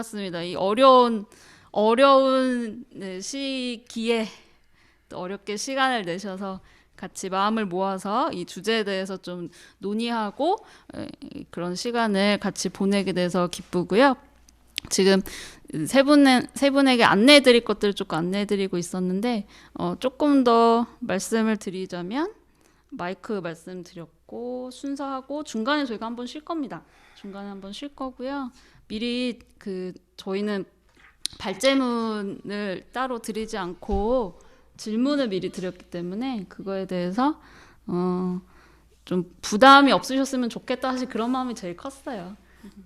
그렇습니다. 이 어려운 네, 시기에 또 어렵게 시간을 내셔서 같이 마음을 모아서 이 주제에 대해서 좀 논의하고 그런 시간을 같이 보내게 돼서 기쁘고요. 지금 세 분에게 안내해 드릴 것들을 조금 안내해 드리고 있었는데 조금 더 말씀을 드리자면 마이크 말씀드렸고 순서하고 중간에 저희가 한번 쉴 겁니다. 중간에 한번 쉴 거고요. 미리 저희는 발제문을 따로 드리지 않고 질문을 미리 드렸기 때문에 그거에 대해서 좀 부담이 없으셨으면 좋겠다 사실 그런 마음이 제일 컸어요.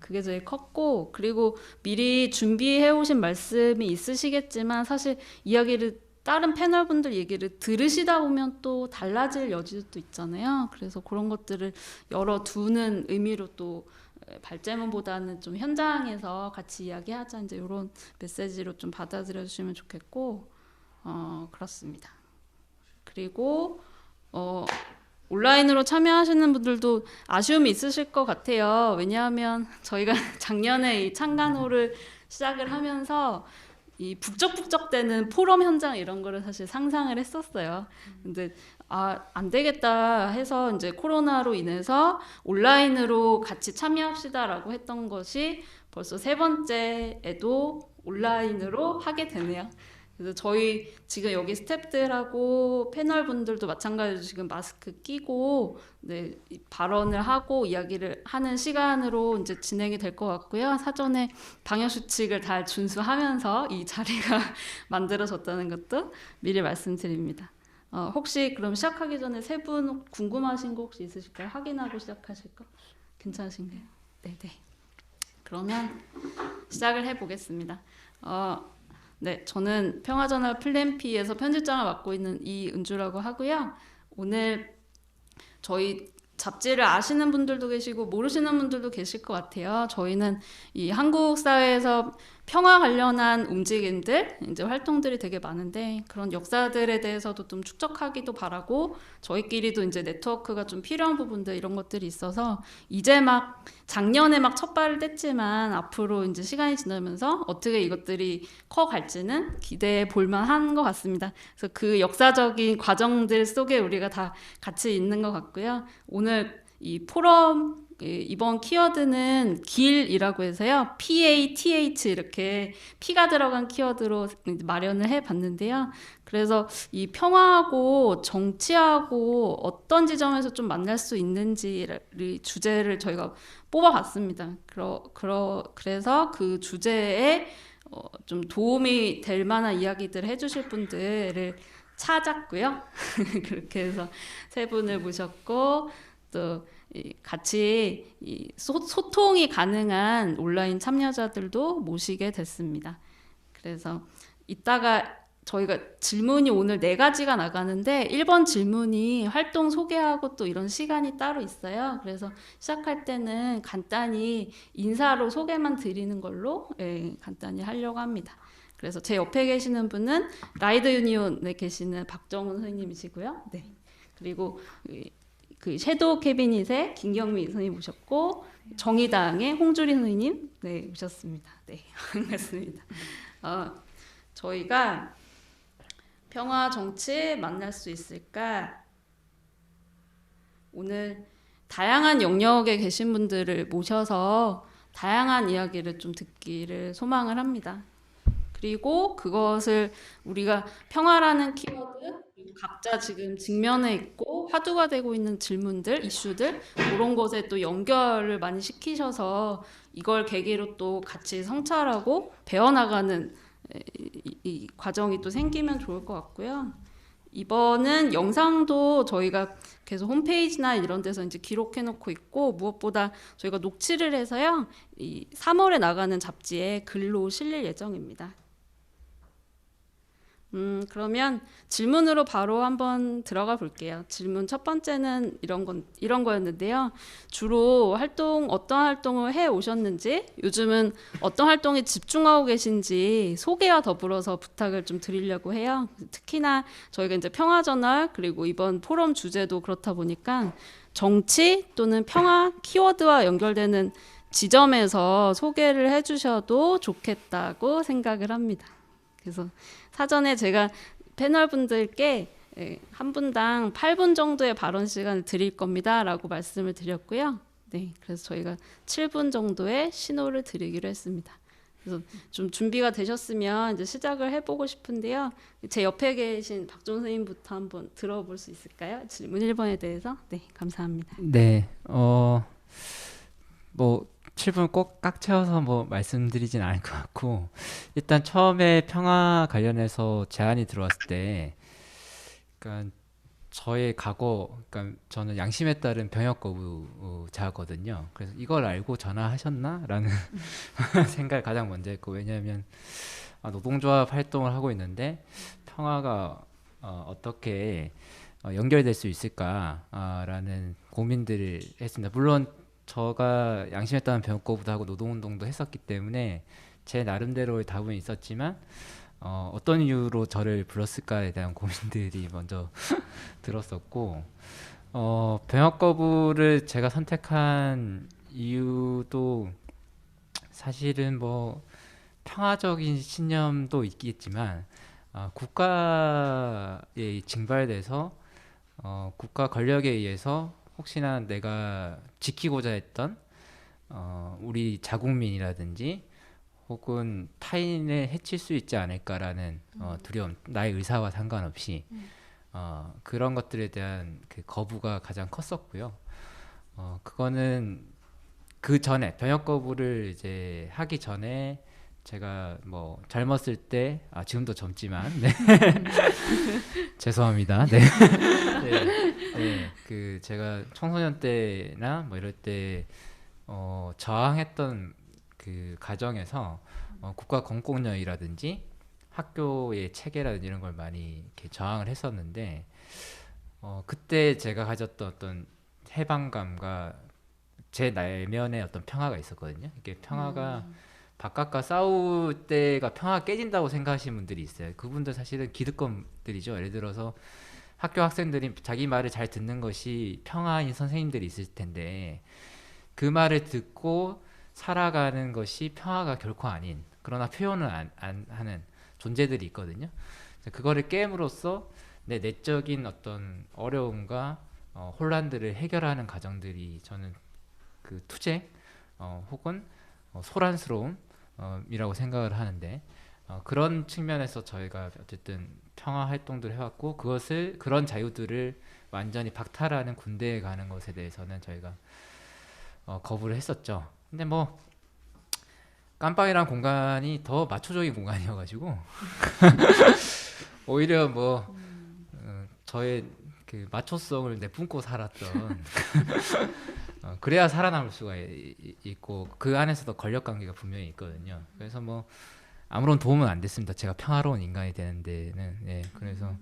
그게 제일 컸고 그리고 미리 준비해 오신 말씀이 있으시겠지만 사실 이야기를 다른 패널분들 얘기를 들으시다 보면 또 달라질 여지도 있잖아요. 그래서 그런 것들을 열어두는 의미로 또 발제문보다는 좀 현장에서 같이 이야기하자 이제 이런 메시지로 좀 받아들여 주시면 좋겠고 그렇습니다. 그리고 온라인으로 참여하시는 분들도 아쉬움이 있으실 것 같아요. 왜냐하면 저희가 작년에 이 창간호를 시작을 하면서 이 북적북적대는 포럼 현장 이런 거를 사실 상상을 했었어요. 근데 안 되겠다 해서 이제 코로나로 인해서 온라인으로 같이 참여합시다라고 했던 것이 벌써 세 번째에도 온라인으로 하게 되네요. 그래서 저희 지금 여기 스태프들하고 패널 분들도 마찬가지로 지금 마스크 끼고 네, 발언을 하고 이야기를 하는 시간으로 이제 진행이 될 것 같고요. 사전에 방역 수칙을 잘 준수하면서 이 자리가 만들어졌다는 것도 미리 말씀드립니다. 혹시 그럼 시작하기 전에 세 분 궁금하신 거 혹시 있으실까요? 확인하고 시작하실 거 괜찮으신가요? 네네. 그러면 시작을 해보겠습니다. 네, 저는 평화저널 플랜피에서 편집장을 맡고 있는 이은주라고 하고요. 오늘 저희 잡지를 아시는 분들도 계시고 모르시는 분들도 계실 것 같아요. 저희는 이 한국 사회에서 평화 관련한 움직임들, 이제 활동들이 되게 많은데 그런 역사들에 대해서도 좀 축적하기도 바라고 저희끼리도 이제 네트워크가 좀 필요한 부분들 이런 것들이 있어서 이제 막 작년에 막 첫 발을 뗐지만 앞으로 이제 시간이 지나면서 어떻게 이것들이 커갈지는 기대해 볼 만한 것 같습니다. 그래서 그 역사적인 과정들 속에 우리가 다 같이 있는 것 같고요. 오늘 이 포럼 이번 키워드는 길이라고 해서요. PATH 이렇게 P가 들어간 키워드로 마련을 해봤는데요. 그래서 이 평화하고 정치하고 어떤 지점에서 좀 만날 수 있는지 주제를 저희가 뽑아봤습니다. 그래서 그 주제에 좀 도움이 될 만한 이야기들을 해주실 분들을 찾았고요. 그렇게 해서 세 분을 모셨고 또 같이 소통이 가능한 온라인 참여자들도 모시게 됐습니다. 그래서 이따가 저희가 질문이 오늘 4가지가 나가는데 1번 질문이 활동 소개하고 또 이런 시간이 따로 있어요. 그래서 시작할 때는 간단히 인사로 소개만 드리는 걸로 간단히 하려고 합니다. 그래서 제 옆에 계시는 분은 라이드 유니온에 계시는 박정훈 선생님이시고요. 네. 그리고 그 섀도우 캐비닛의 김경미 선생님 모셨고 정의당의 홍주린 선생님 네 모셨습니다. 네 반갑습니다. 저희가 평화 정치 만날 수 있을까? 오늘 다양한 영역에 계신 분들을 모셔서 다양한 이야기를 좀 듣기를 소망을 합니다. 그리고 그것을 우리가 평화라는 키워드 각자 지금 직면해 있고 화두가 되고 있는 질문들, 이슈들 그런 것에 또 연결을 많이 시키셔서 이걸 계기로 또 같이 성찰하고 배워나가는 이 과정이 또 생기면 좋을 것 같고요. 이번은 영상도 저희가 계속 홈페이지나 이런 데서 이제 기록해 놓고 있고 무엇보다 저희가 녹취를 해서요. 이 3월에 나가는 잡지에 글로 실릴 예정입니다. 그러면 질문으로 바로 한번 들어가 볼게요. 질문 첫 번째는 이런 거였는데요. 주로 어떤 활동을 해 오셨는지, 요즘은 어떤 활동에 집중하고 계신지 소개와 더불어서 부탁을 좀 드리려고 해요. 특히나 저희가 이제 평화저널 그리고 이번 포럼 주제도 그렇다 보니까 정치 또는 평화 키워드와 연결되는 지점에서 소개를 해주셔도 좋겠다고 생각을 합니다. 그래서 사전에 제가 패널 분들께 한 분당 8분 정도의 발언 시간을 드릴 겁니다 라고 말씀을 드렸고요. 네, 그래서 저희가 7분 정도의 신호를 드리기로 했습니다. 그래서 좀 준비가 되셨으면 이제 시작을 해보고 싶은데요. 제 옆에 계신 박종 선생님부터 한번 들어볼 수 있을까요? 질문 1번에 대해서. 네, 감사합니다. 네, 뭐 7분 꼭 꽉 채워서 뭐 말씀드리진 않을 것 같고, 일단 처음에 평화 관련해서 제안이 들어왔을 때, 그러니까 저의 과거, 그러니까 저는 양심에 따른 병역 거부자거든요. 그래서 이걸 알고 전화하셨나라는 생각을 가장 먼저 했고, 왜냐하면 노동조합 활동을 하고 있는데 평화가 어떻게 연결될 수 있을까라는 고민들을 했습니다. 물론 저가 양심에 따른 병역 거부도 노동운동도 했었기 때문에 제 나름대로의 답은 있었지만 어떤 이유로 저를 불렀을까에 대한 고민들이 먼저 들었었고, 병역 거부를 제가 선택한 이유도 사실은 뭐 평화적인 신념도 있겠지만 국가에 징발돼서 국가 권력에 의해서 혹시나 내가 지키고자 했던 우리 자국민이라든지 혹은 타인을 해칠 수 있지 않을까라는 두려움, 나의 의사와 상관없이 그런 것들에 대한 그 거부가 가장 컸었고요. 그거는 그 전에 병역 거부를 이제 하기 전에 제가 뭐 젊었을 때, 지금도 젊지만, 네. 죄송합니다. 네. 네. 네. 그 제가 청소년 때나 뭐 이럴 때 저항했던 그 가정에서 국가 공권력이라든지 학교의 체계라든지 이런 걸 많이 이렇게 저항을 했었는데, 그때 제가 가졌던 어떤 해방감과 제 내면의 어떤 평화가 있었거든요. 이게 평화가 바깥과 싸울 때가 평화가 깨진다고 생각하시는 분들이 있어요. 그분들 사실은 기득권들이죠. 예를 들어서 학교 학생들이 자기 말을 잘 듣는 것이 평화인 선생님들이 있을 텐데, 그 말을 듣고 살아가는 것이 평화가 결코 아닌, 그러나 표현을 안 하는 존재들이 있거든요. 그거를 깨움으로써 내 내적인 어떤 어려움과 혼란들을 해결하는 과정들이 저는 그 투쟁 혹은 소란스러움이라고 생각을 하는데, 그런 측면에서 저희가 어쨌든 평화 활동들을 해왔고, 그런 자유들을 완전히 박탈하는 군대에 가는 것에 대해서는 저희가 거부를 했었죠. 근데 뭐 깜빵이란 공간이 더 마초적인 공간이어가지고 오히려 뭐 저의 그 마초성을 내뿜고 살았던 그래야 살아남을 수가 있고, 그 안에서도 권력 관계가 분명히 있거든요. 그래서 뭐 아무런 도움은 안 됐습니다. 제가 평화로운 인간이 되는 데는. 예, 그래서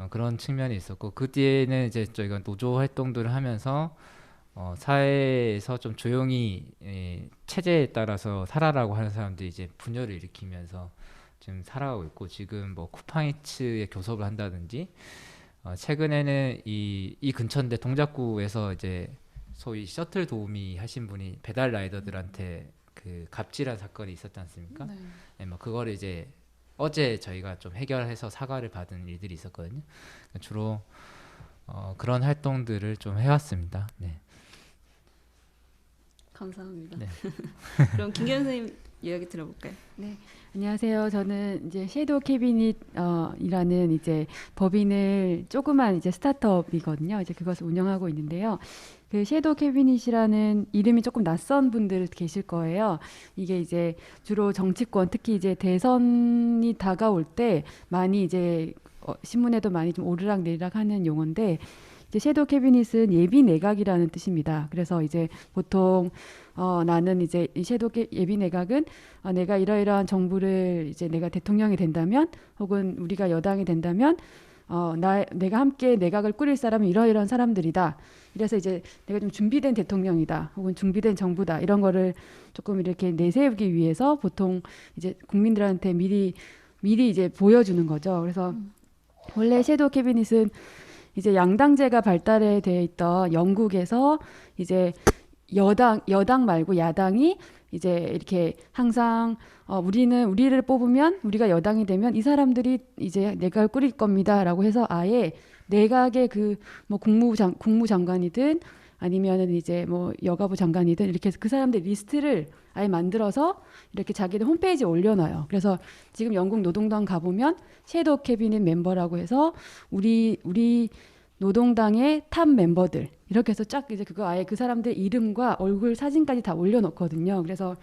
그런 측면이 있었고, 그 뒤에는 이제 저희가 노조 활동들을 하면서 사회에서 좀 조용히 체제에 따라서 살아라고 하는 사람들이 이제 분열을 일으키면서 지금 살아가고 있고, 지금 뭐 쿠팡이츠에 교섭을 한다든지, 최근에는 이 근처인데 동작구에서 이제 소위 셔틀 도우미 하신 분이 배달 라이더들한테 그 갑질한 사건이 있었지 않습니까? 네. 네, 뭐 그거를 이제 어제 저희가 좀 해결해서 사과를 받은 일들이 있었거든요. 주로 그런 활동들을 좀 해왔습니다. 네. 감사합니다. 네. 그럼 김경 선생님 이야기 들어볼까요? 네, 안녕하세요. 저는 이제 섀도우 캐비닛 이라는 이제 법인을 조그만 이제 스타트업이거든요. 이제 그것을 운영하고 있는데요. 그 섀도우 캐비닛이라는 이름이 조금 낯선 분들 계실 거예요. 이게 이제 주로 정치권, 특히 이제 대선이 다가올 때 많이 이제 신문에도 많이 좀 오르락내리락 하는 용어인데, 이제 섀도우 캐비닛은 예비 내각이라는 뜻입니다. 그래서 이제 보통 나는 이제 이 섀도우 예비 내각은 내가 이러이러한 정부를 이제 내가 대통령이 된다면, 혹은 우리가 여당이 된다면 내가 함께 내각을 꾸릴 사람은 이러이러한 사람들이다. 이래서 이제 내가 좀 준비된 대통령이다, 혹은 준비된 정부다, 이런 거를 조금 이렇게 내세우기 위해서 보통 이제 국민들한테 미리 이제 보여주는 거죠. 그래서 원래 섀도우 캐비닛은 이제 양당제가 발달해 돼 있던 영국에서 이제 여당 말고 야당이 이제 이렇게 항상 우리를 뽑으면 우리가 여당이 되면 이 사람들이 이제 내각을 꾸릴 겁니다라고 해서 아예 내각의 그 뭐 국무장관이든 아니면은 이제 뭐 여가부 장관이든 이렇게 해서 그 사람들 리스트를 아예 만들어서 이렇게 자기들 홈페이지에 올려놔요. 그래서 지금 영국 노동당 가보면 섀도우 캐비닛 멤버라고 해서 우리 노동당의 탑 멤버들 이렇게 해서 쫙 이제 그거 아예 그 사람들 이름과 얼굴 사진까지 다 올려놓거든요. 그래서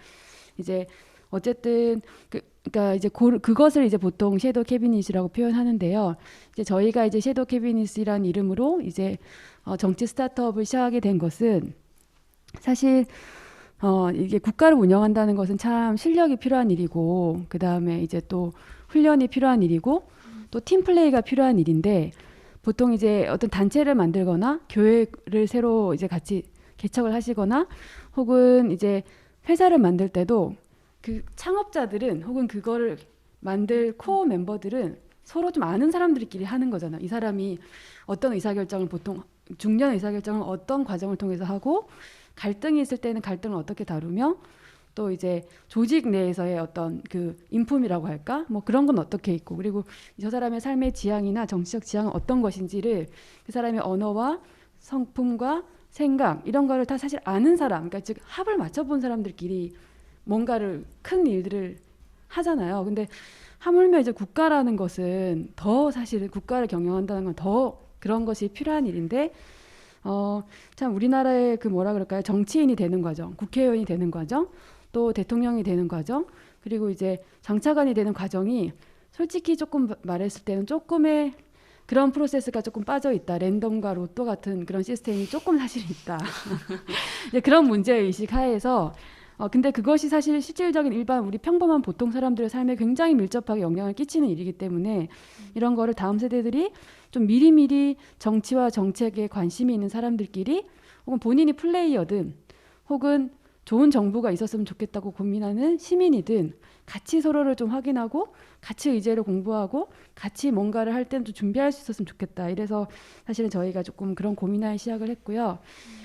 이제 어쨌든 그러니까 이제 그것을 이제 보통 섀도우 캐비닛이라고 표현하는데요. 이제 저희가 이제 섀도우 캐비닛이란 이름으로 이제 정치 스타트업을 시작하게 된 것은 사실 이게 국가를 운영한다는 것은 참 실력이 필요한 일이고 그 다음에 이제 또 훈련이 필요한 일이고 또 팀플레이가 필요한 일인데 보통 이제 어떤 단체를 만들거나 교회를 새로 이제 같이 개척을 하시거나 혹은 이제 회사를 만들 때도 그 창업자들은 혹은 그거를 만들 코어 멤버들은 서로 좀 아는 사람들끼리 하는 거잖아. 이 사람이 어떤 의사결정을 보통 중요한 의사결정을 어떤 과정을 통해서 하고 갈등이 있을 때는 갈등을 어떻게 다루며 또 이제 조직 내에서의 어떤 그 인품이라고 할까? 뭐 그런 건 어떻게 있고 그리고 저 사람의 삶의 지향이나 정치적 지향은 어떤 것인지를 그 사람의 언어와 성품과 생각 이런 거를 다 사실 아는 사람, 그러니까 즉 합을 맞춰본 사람들끼리 뭔가를 큰 일들을 하잖아요. 근데 하물며 이제 국가라는 것은 더 사실은 국가를 경영한다는 건 더 그런 것이 필요한 일인데 참 우리나라의 그 뭐라 그럴까요? 정치인이 되는 과정, 국회의원이 되는 과정, 또 대통령이 되는 과정, 그리고 이제 장차관이 되는 과정이 솔직히 조금 말했을 때는 조금의 그런 프로세스가 조금 빠져 있다. 랜덤과 로또 같은 그런 시스템이 조금 사실 있다. 이제 그런 문제의식 하에서 근데 그것이 사실 실질적인 일반 우리 평범한 보통 사람들의 삶에 굉장히 밀접하게 영향을 끼치는 일이기 때문에 이런 거를 다음 세대들이 좀 미리미리 정치와 정책에 관심이 있는 사람들끼리 혹은 본인이 플레이어든 혹은 좋은 정부가 있었으면 좋겠다고 고민하는 시민이든 같이 서로를 좀 확인하고 같이 의제를 공부하고 같이 뭔가를 할 때는 좀 준비할 수 있었으면 좋겠다. 이래서 사실은 저희가 조금 그런 고민할 시작을 했고요.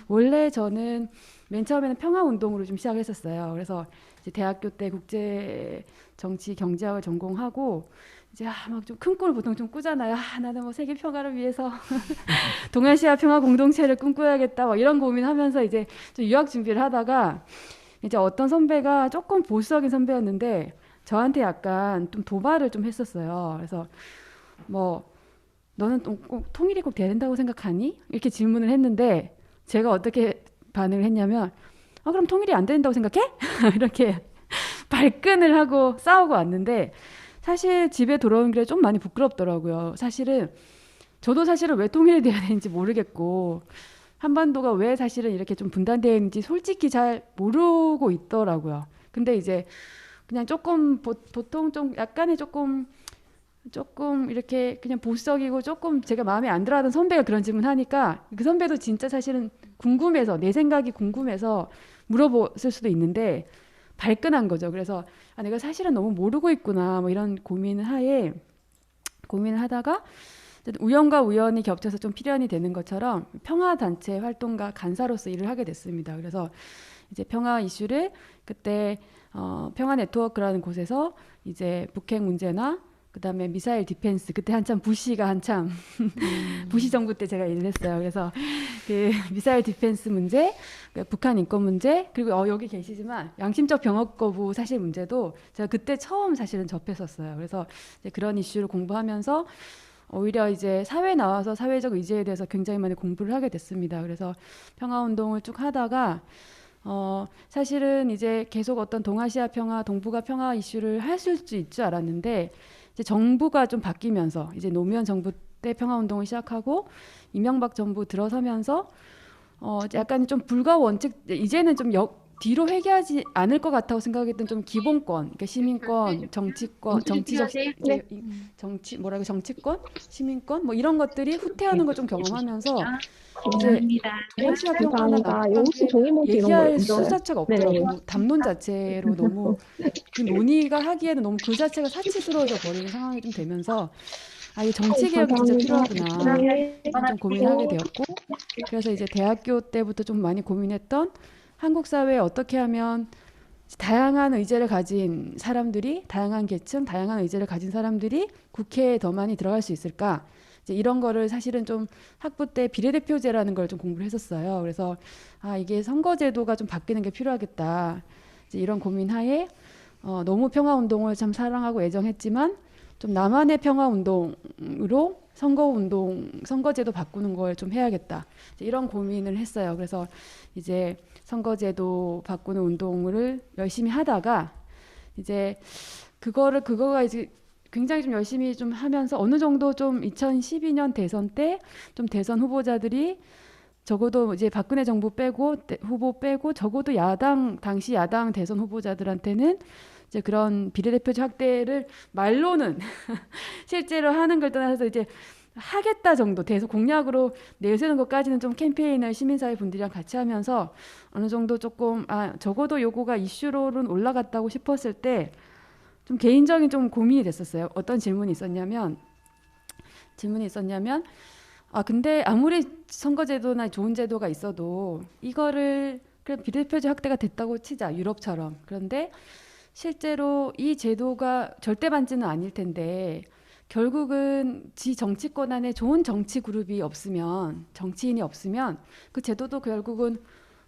원래 저는 맨 처음에는 평화운동으로 좀 시작했었어요. 그래서 이제 대학교 때 국제 정치 경제학을 전공하고 이제 막 좀 큰 꿈을 보통 좀 꾸잖아요. 나는 뭐 세계 평화를 위해서 동아시아 평화 공동체를 꿈꿔야겠다. 뭐 이런 고민하면서 이제 좀 유학 준비를 하다가 이제 어떤 선배가 조금 보수적인 선배였는데 저한테 약간 좀 도발을 좀 했었어요. 그래서 뭐 너는 꼭 통일이 꼭 돼야 된다고 생각하니? 이렇게 질문을 했는데 제가 어떻게 반응을 했냐면 그럼 통일이 안 된다고 생각해? 이렇게 발끈을 하고 싸우고 왔는데 사실 집에 돌아오는 길에 좀 많이 부끄럽더라고요. 사실은 저도 사실은 왜 통일이 돼야 되는지 모르겠고 한반도가 왜 사실은 이렇게 좀 분단되어 있는지 솔직히 잘 모르고 있더라고요. 근데 이제 그냥 조금 보통 좀 약간의 조금 이렇게 그냥 보수적이고 조금 제가 마음에 안 들어하던 선배가 그런 질문 하니까 그 선배도 진짜 사실은 궁금해서 내 생각이 궁금해서 물어봤을 수도 있는데 발끈한 거죠. 그래서 내가 사실은 너무 모르고 있구나 뭐 이런 고민을 하다가 우연과 우연이 겹쳐서 좀 필연이 되는 것처럼 평화단체 활동가 간사로서 일을 하게 됐습니다. 그래서 이제 평화 이슈를 그때 평화 네트워크라는 곳에서 이제 북핵 문제나 그다음에 미사일 디펜스 그때 한참 부시가 한참 부시 정부 때 제가 일을 했어요. 그래서 그 미사일 디펜스 문제, 북한 인권 문제 그리고 여기 계시지만 양심적 병역 거부 사실 문제도 제가 그때 처음 사실은 접했었어요. 그래서 이제 그런 이슈를 공부하면서 오히려 이제 사회에 나와서 사회적 의제에 대해서 굉장히 많이 공부를 하게 됐습니다. 그래서 평화운동을 쭉 하다가 사실은 이제 계속 어떤 동아시아 평화, 동북아 평화 이슈를 하실 수 있을 줄 알았는데 이제 정부가 좀 바뀌면서 이제 노무현 정부 때 평화운동을 시작하고 이명박 정부 들어서면서 약간 좀 불가 원칙 이제는 좀 뒤로 회귀하지 않을 것 같다고 생각했던 좀 기본권, 그러니까 시민권, 정치권, 정치적 네. 정치권, 시민권 뭐 이런 것들이 후퇴하는 걸 좀 경험하면서 이제 감사합니다. 동아시아 평화나 감사합니다. 이거 혹시 남북한을 종이모드 이런 거 얘기할 수 있어요? 자체가 네네. 없더라고요. 뭐 담론 자체로 너무 그 논의가 하기에는 너무 그 자체가 사치스러워져 버리는 상황이 좀 되면서 이 정치 개혁이 진짜 필요하구나 네. 좀 고민하게 되었고 그래서 이제 대학교 때부터 좀 많이 고민했던 한국 사회에 어떻게 하면 다양한 의제를 가진 사람들이, 다양한 계층, 다양한 의제를 가진 사람들이 국회에 더 많이 들어갈 수 있을까? 이제 이런 거를 사실은 좀 학부 때 비례대표제라는 걸 좀 공부를 했었어요. 그래서 이게 선거제도가 좀 바뀌는 게 필요하겠다. 이제 이런 고민하에 너무 평화운동을 참 사랑하고 애정했지만 좀 나만의 평화운동으로 선거제도 바꾸는 걸 좀 해야겠다. 이제 이런 고민을 했어요. 그래서 이제 선거제도 바꾸는 운동을 열심히 하다가 이제 그거가 이제 굉장히 좀 열심히 좀 하면서 어느 정도 좀 2012년 대선 때 좀 대선 후보자들이 적어도 이제 박근혜 정부 후보 빼고 적어도 당시 야당 대선 후보자들한테는 이제 그런 비례대표제 확대를 말로는 실제로 하는 걸 떠나서 이제 하겠다 정도 대선 공약으로 내세우는 것까지는 좀 캠페인을 시민사회 분들이랑 같이 하면서 어느 정도 조금 적어도 요거가 이슈로는 올라갔다고 싶었을 때 좀 개인적인 좀 고민이 됐었어요. 어떤 질문이 있었냐면 근데 아무리 선거제도나 좋은 제도가 있어도 이거를 그냥 비례대표제 확대가 됐다고 치자, 유럽처럼. 그런데 실제로 이 제도가 절대 반지는 아닐 텐데 결국은 지 정치권 안에 좋은 정치 그룹이 없으면, 정치인이 없으면 그 제도도 결국은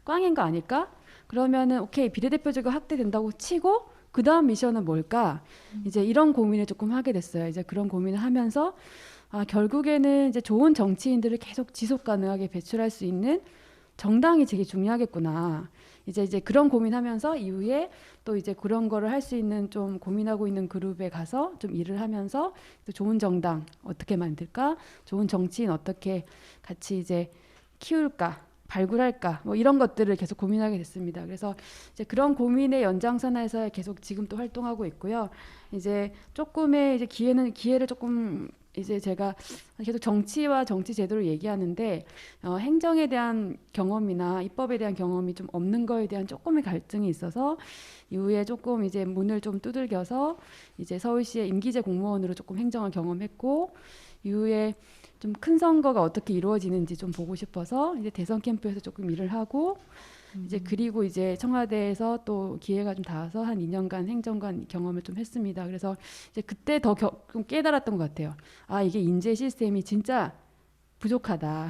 꽝인 거 아닐까? 그러면은 오케이, 비례대표제가 확대된다고 치고 그 다음 미션은 뭘까? 이제 이런 고민을 조금 하게 됐어요. 이제 그런 고민을 하면서 결국에는 이제 좋은 정치인들을 계속 지속 가능하게 배출할 수 있는 정당이 되게 중요하겠구나. 이제 그런 고민하면서 이후에 또 이제 그런 거를 할 수 있는 좀 고민하고 있는 그룹에 가서 좀 일을 하면서 또 좋은 정당 어떻게 만들까? 좋은 정치인 어떻게 같이 이제 키울까? 발굴할까? 뭐 이런 것들을 계속 고민하게 됐습니다. 그래서 이제 그런 고민의 연장선에서 계속 지금 또 활동하고 있고요. 이제 조금의 이제 기회를 조금 이제 제가 계속 정치와 정치 제도를 얘기하는데 행정에 대한 경험이나 입법에 대한 경험이 좀 없는 거에 대한 조금의 갈등이 있어서 이후에 조금 이제 문을 좀 두들겨서 이제 서울시의 임기제 공무원으로 조금 행정을 경험했고 이후에 좀 큰 선거가 어떻게 이루어지는지 좀 보고 싶어서 이제 대선 캠프에서 조금 일을 하고 이제 그리고 이제 청와대에서 또 기회가 좀 닿아서 한 2년간 행정관 경험을 좀 했습니다. 그래서 이제 그때 더 좀 깨달았던 것 같아요. 이게 인재 시스템이 진짜 부족하다.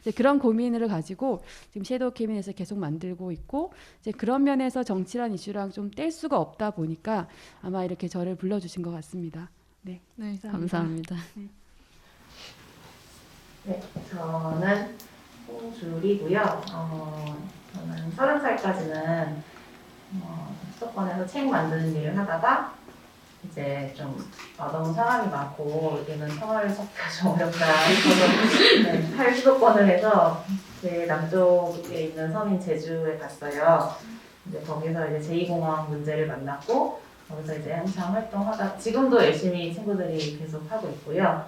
이제 그런 고민을 가지고 지금 섀도우 캐비닛을 계속 만들고 있고 이제 그런 면에서 정치란 이슈랑 좀 뗄 수가 없다 보니까 아마 이렇게 저를 불러주신 것 같습니다. 네, 감사합니다. 네, 저는 홍주리고요. 저는 30살까지는 수도권에서 책 만드는 일을 하다가 이제 좀 너무 사람이 많고 여기는 평화를 찾기가 좀 어렵다 싶어서 탈수도권을 해서 제일 남쪽에 있는 섬인 제주에 갔어요. 이제 거기서 이제 제2공항 문제를 만났고 거기서 이제 한창 활동하다 지금도 열심히 친구들이 계속 하고 있고요.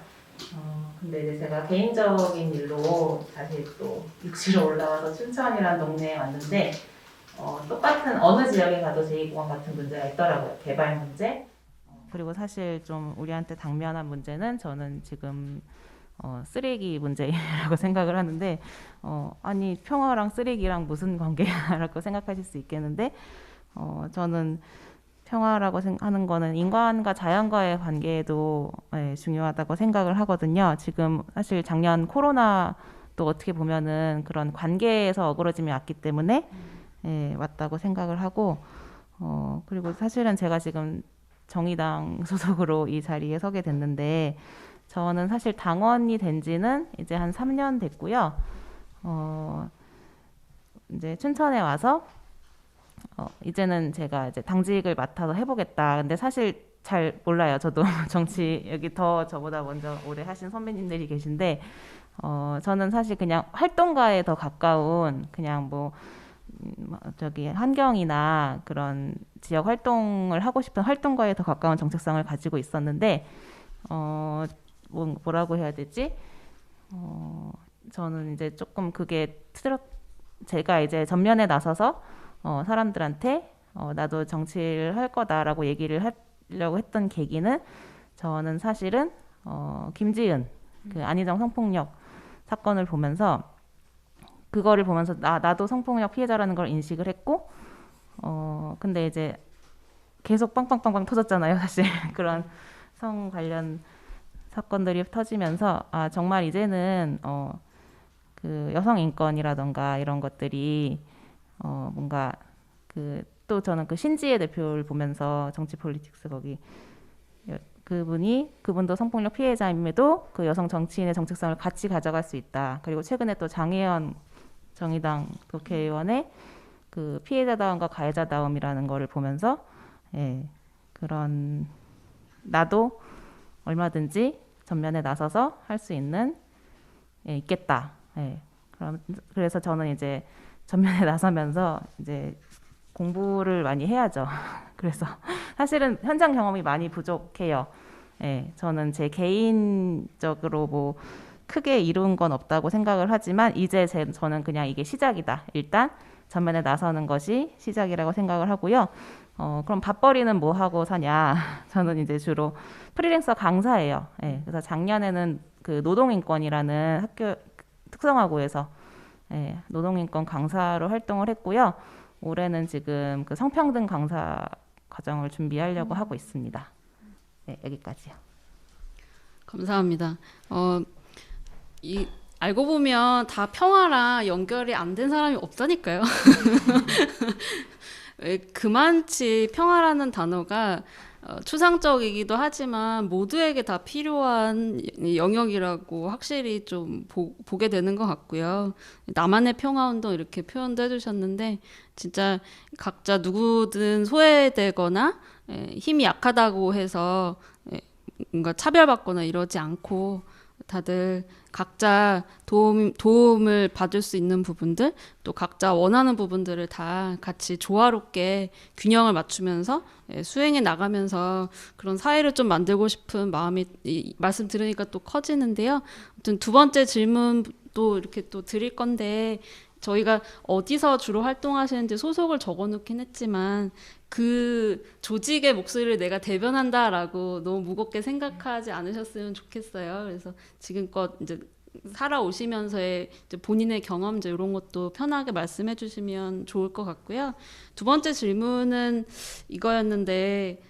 근데 이제 제가 개인적인 일로 다시 또 육지로 올라와서 춘천이라는 동네에 왔는데 똑같은 어느 지역에 가도 제2공항 같은 문제가 있더라고요. 개발 문제. 그리고 사실 좀 우리한테 당면한 문제는 저는 지금 쓰레기 문제라고 생각을 하는데 아니 평화랑 쓰레기랑 무슨 관계야라고 생각하실 수 있겠는데 저는 평화라고 하는 거는 인간과 자연과의 관계도 중요하다고 생각을 하거든요. 지금 사실 작년 코로나도 어떻게 보면은 그런 관계에서 어그러짐이 왔기 때문에 왔다고 생각을 하고 그리고 사실은 제가 지금 정의당 소속으로 이 자리에 서게 됐는데 저는 사실 당원이 된 지는 이제 한 3년 됐고요. 이제 춘천에 와서 이제는 제가 이제 당직을 맡아서 해보겠다. 근데 사실 잘 몰라요. 저도 정치 여기 더 저보다 먼저 오래 하신 선배님들이 계신데 저는 사실 그냥 활동가에 더 가까운 그냥 뭐 저기 환경이나 그런 지역 활동을 하고 싶은 활동가에 더 가까운 정체성을 가지고 있었는데 뭐라고 해야 되지? 저는 이제 조금 그게 제가 이제 전면에 나서서 사람들한테 나도 정치를 할 거다라고 얘기를 하려고 했던 계기는 저는 사실은 김지은 그 안희정 성폭력 사건을 보면서 그거를 보면서 나도 성폭력 피해자라는 걸 인식을 했고, 근데 이제 계속 빵빵빵빵 터졌잖아요, 사실. 그런 성 관련 사건들이 터지면서 정말 이제는 그 여성 인권이라던가 이런 것들이 뭔가 또 저는 그 신지혜 대표를 보면서 정치 폴리틱스 거기 그분도 성폭력 피해자임에도 그 여성 정치인의 정체성을 같이 가져갈 수 있다. 그리고 최근에 또 장혜연 정의당 국회의원의 그 피해자다움과 가해자다움이라는 거를 보면서 그런 나도 얼마든지 전면에 나서서 할 수 있는 있겠다. 그래서 저는 이제 전면에 나서면서 이제 공부를 많이 해야죠. 그래서 사실은 현장 경험이 많이 부족해요. 저는 제 개인적으로 뭐 크게 이룬 건 없다고 생각을 하지만 이제 저는 그냥 이게 시작이다. 일단 전면에 나서는 것이 시작이라고 생각을 하고요. 그럼 밥벌이는 뭐 하고 사냐? 저는 이제 주로 프리랜서 강사예요. 그래서 작년에는 그 노동인권이라는 학교 특성화고에서 노동인권 강사로 활동을 했고요. 올해는 지금 그 성평등 강사 과정을 준비하려고 하고 있습니다. 여기까지요. 감사합니다. 알고 보면 다 평화랑 연결이 안 된 사람이 없다니까요. 그만치 평화라는 단어가 추상적이기도 하지만 모두에게 다 필요한 영역이라고 확실히 좀 보게 되는 것 같고요. 나만의 평화운동 이렇게 표현도 해주셨는데 진짜 각자 누구든 소외되거나 힘이 약하다고 해서 뭔가 차별받거나 이러지 않고 다들 각자 도움을 받을 수 있는 부분들 또 각자 원하는 부분들을 다 같이 조화롭게 균형을 맞추면서 수행해 나가면서 그런 사회를 좀 만들고 싶은 마음이 말씀 들으니까 또 커지는데요. 아무튼 두 번째 질문도 이렇게 또 드릴 건데 저희가 어디서 주로 활동하시는지 소속을 적어놓긴 했지만 그 조직의 목소리를 내가 대변한다라고 너무 무겁게 생각하지 않으셨으면 좋겠어요. 그래서 지금껏 이제 살아오시면서의 이제 본인의 경험들 이런 것도 편하게 말씀해 주시면 좋을 것 같고요. 두 번째 질문은 이거였는데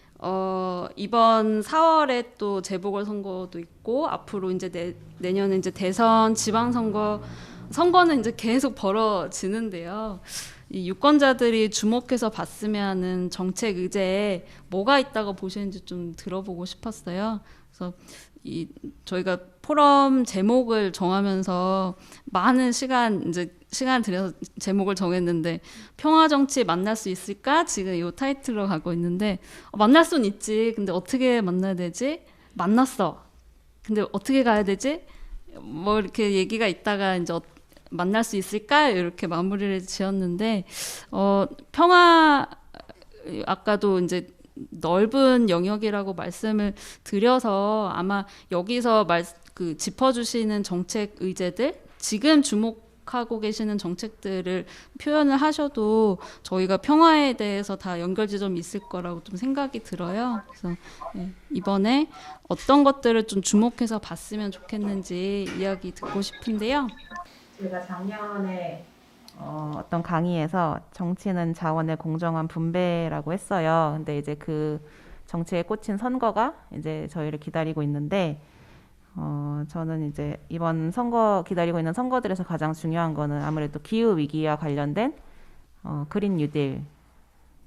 이번 4월에 또 재보궐선거도 있고 앞으로 이제 내년에 이제 대선 선거는 이제 계속 벌어지는데요. 이 유권자들이 주목해서 봤으면 하는 정책 의제에 뭐가 있다고 보시는지 좀 들어보고 싶었어요. 그래서 저희가 포럼 제목을 정하면서 많은 시간 들여서 제목을 정했는데 평화 정치 만날 수 있을까? 지금 이 타이틀로 가고 있는데 만날 수는 있지. 근데 어떻게 만나야 되지? 만났어. 근데 어떻게 가야 되지? 뭐 이렇게 얘기가 있다가 이제 만날 수 있을까? 이렇게 마무리를 지었는데 평화 아까도 이제 넓은 영역이라고 말씀을 드려서 아마 여기서 짚어주시는 정책 의제들 지금 주목하고 계시는 정책들을 표현을 하셔도 저희가 평화에 대해서 다 연결 지점이 있을 거라고 좀 생각이 들어요. 그래서 이번에 어떤 것들을 좀 주목해서 봤으면 좋겠는지 이야기 듣고 싶은데요. 제가 작년에 어떤 강의에서 정치는 자원의 공정한 분배라고 했어요. 근데 이제 그 정치에 꽂힌 선거가 이제 저희를 기다리고 있는데 저는 이제 이번 선거 기다리고 있는 선거들에서 가장 중요한 거는 아무래도 기후 위기와 관련된 그린 뉴딜.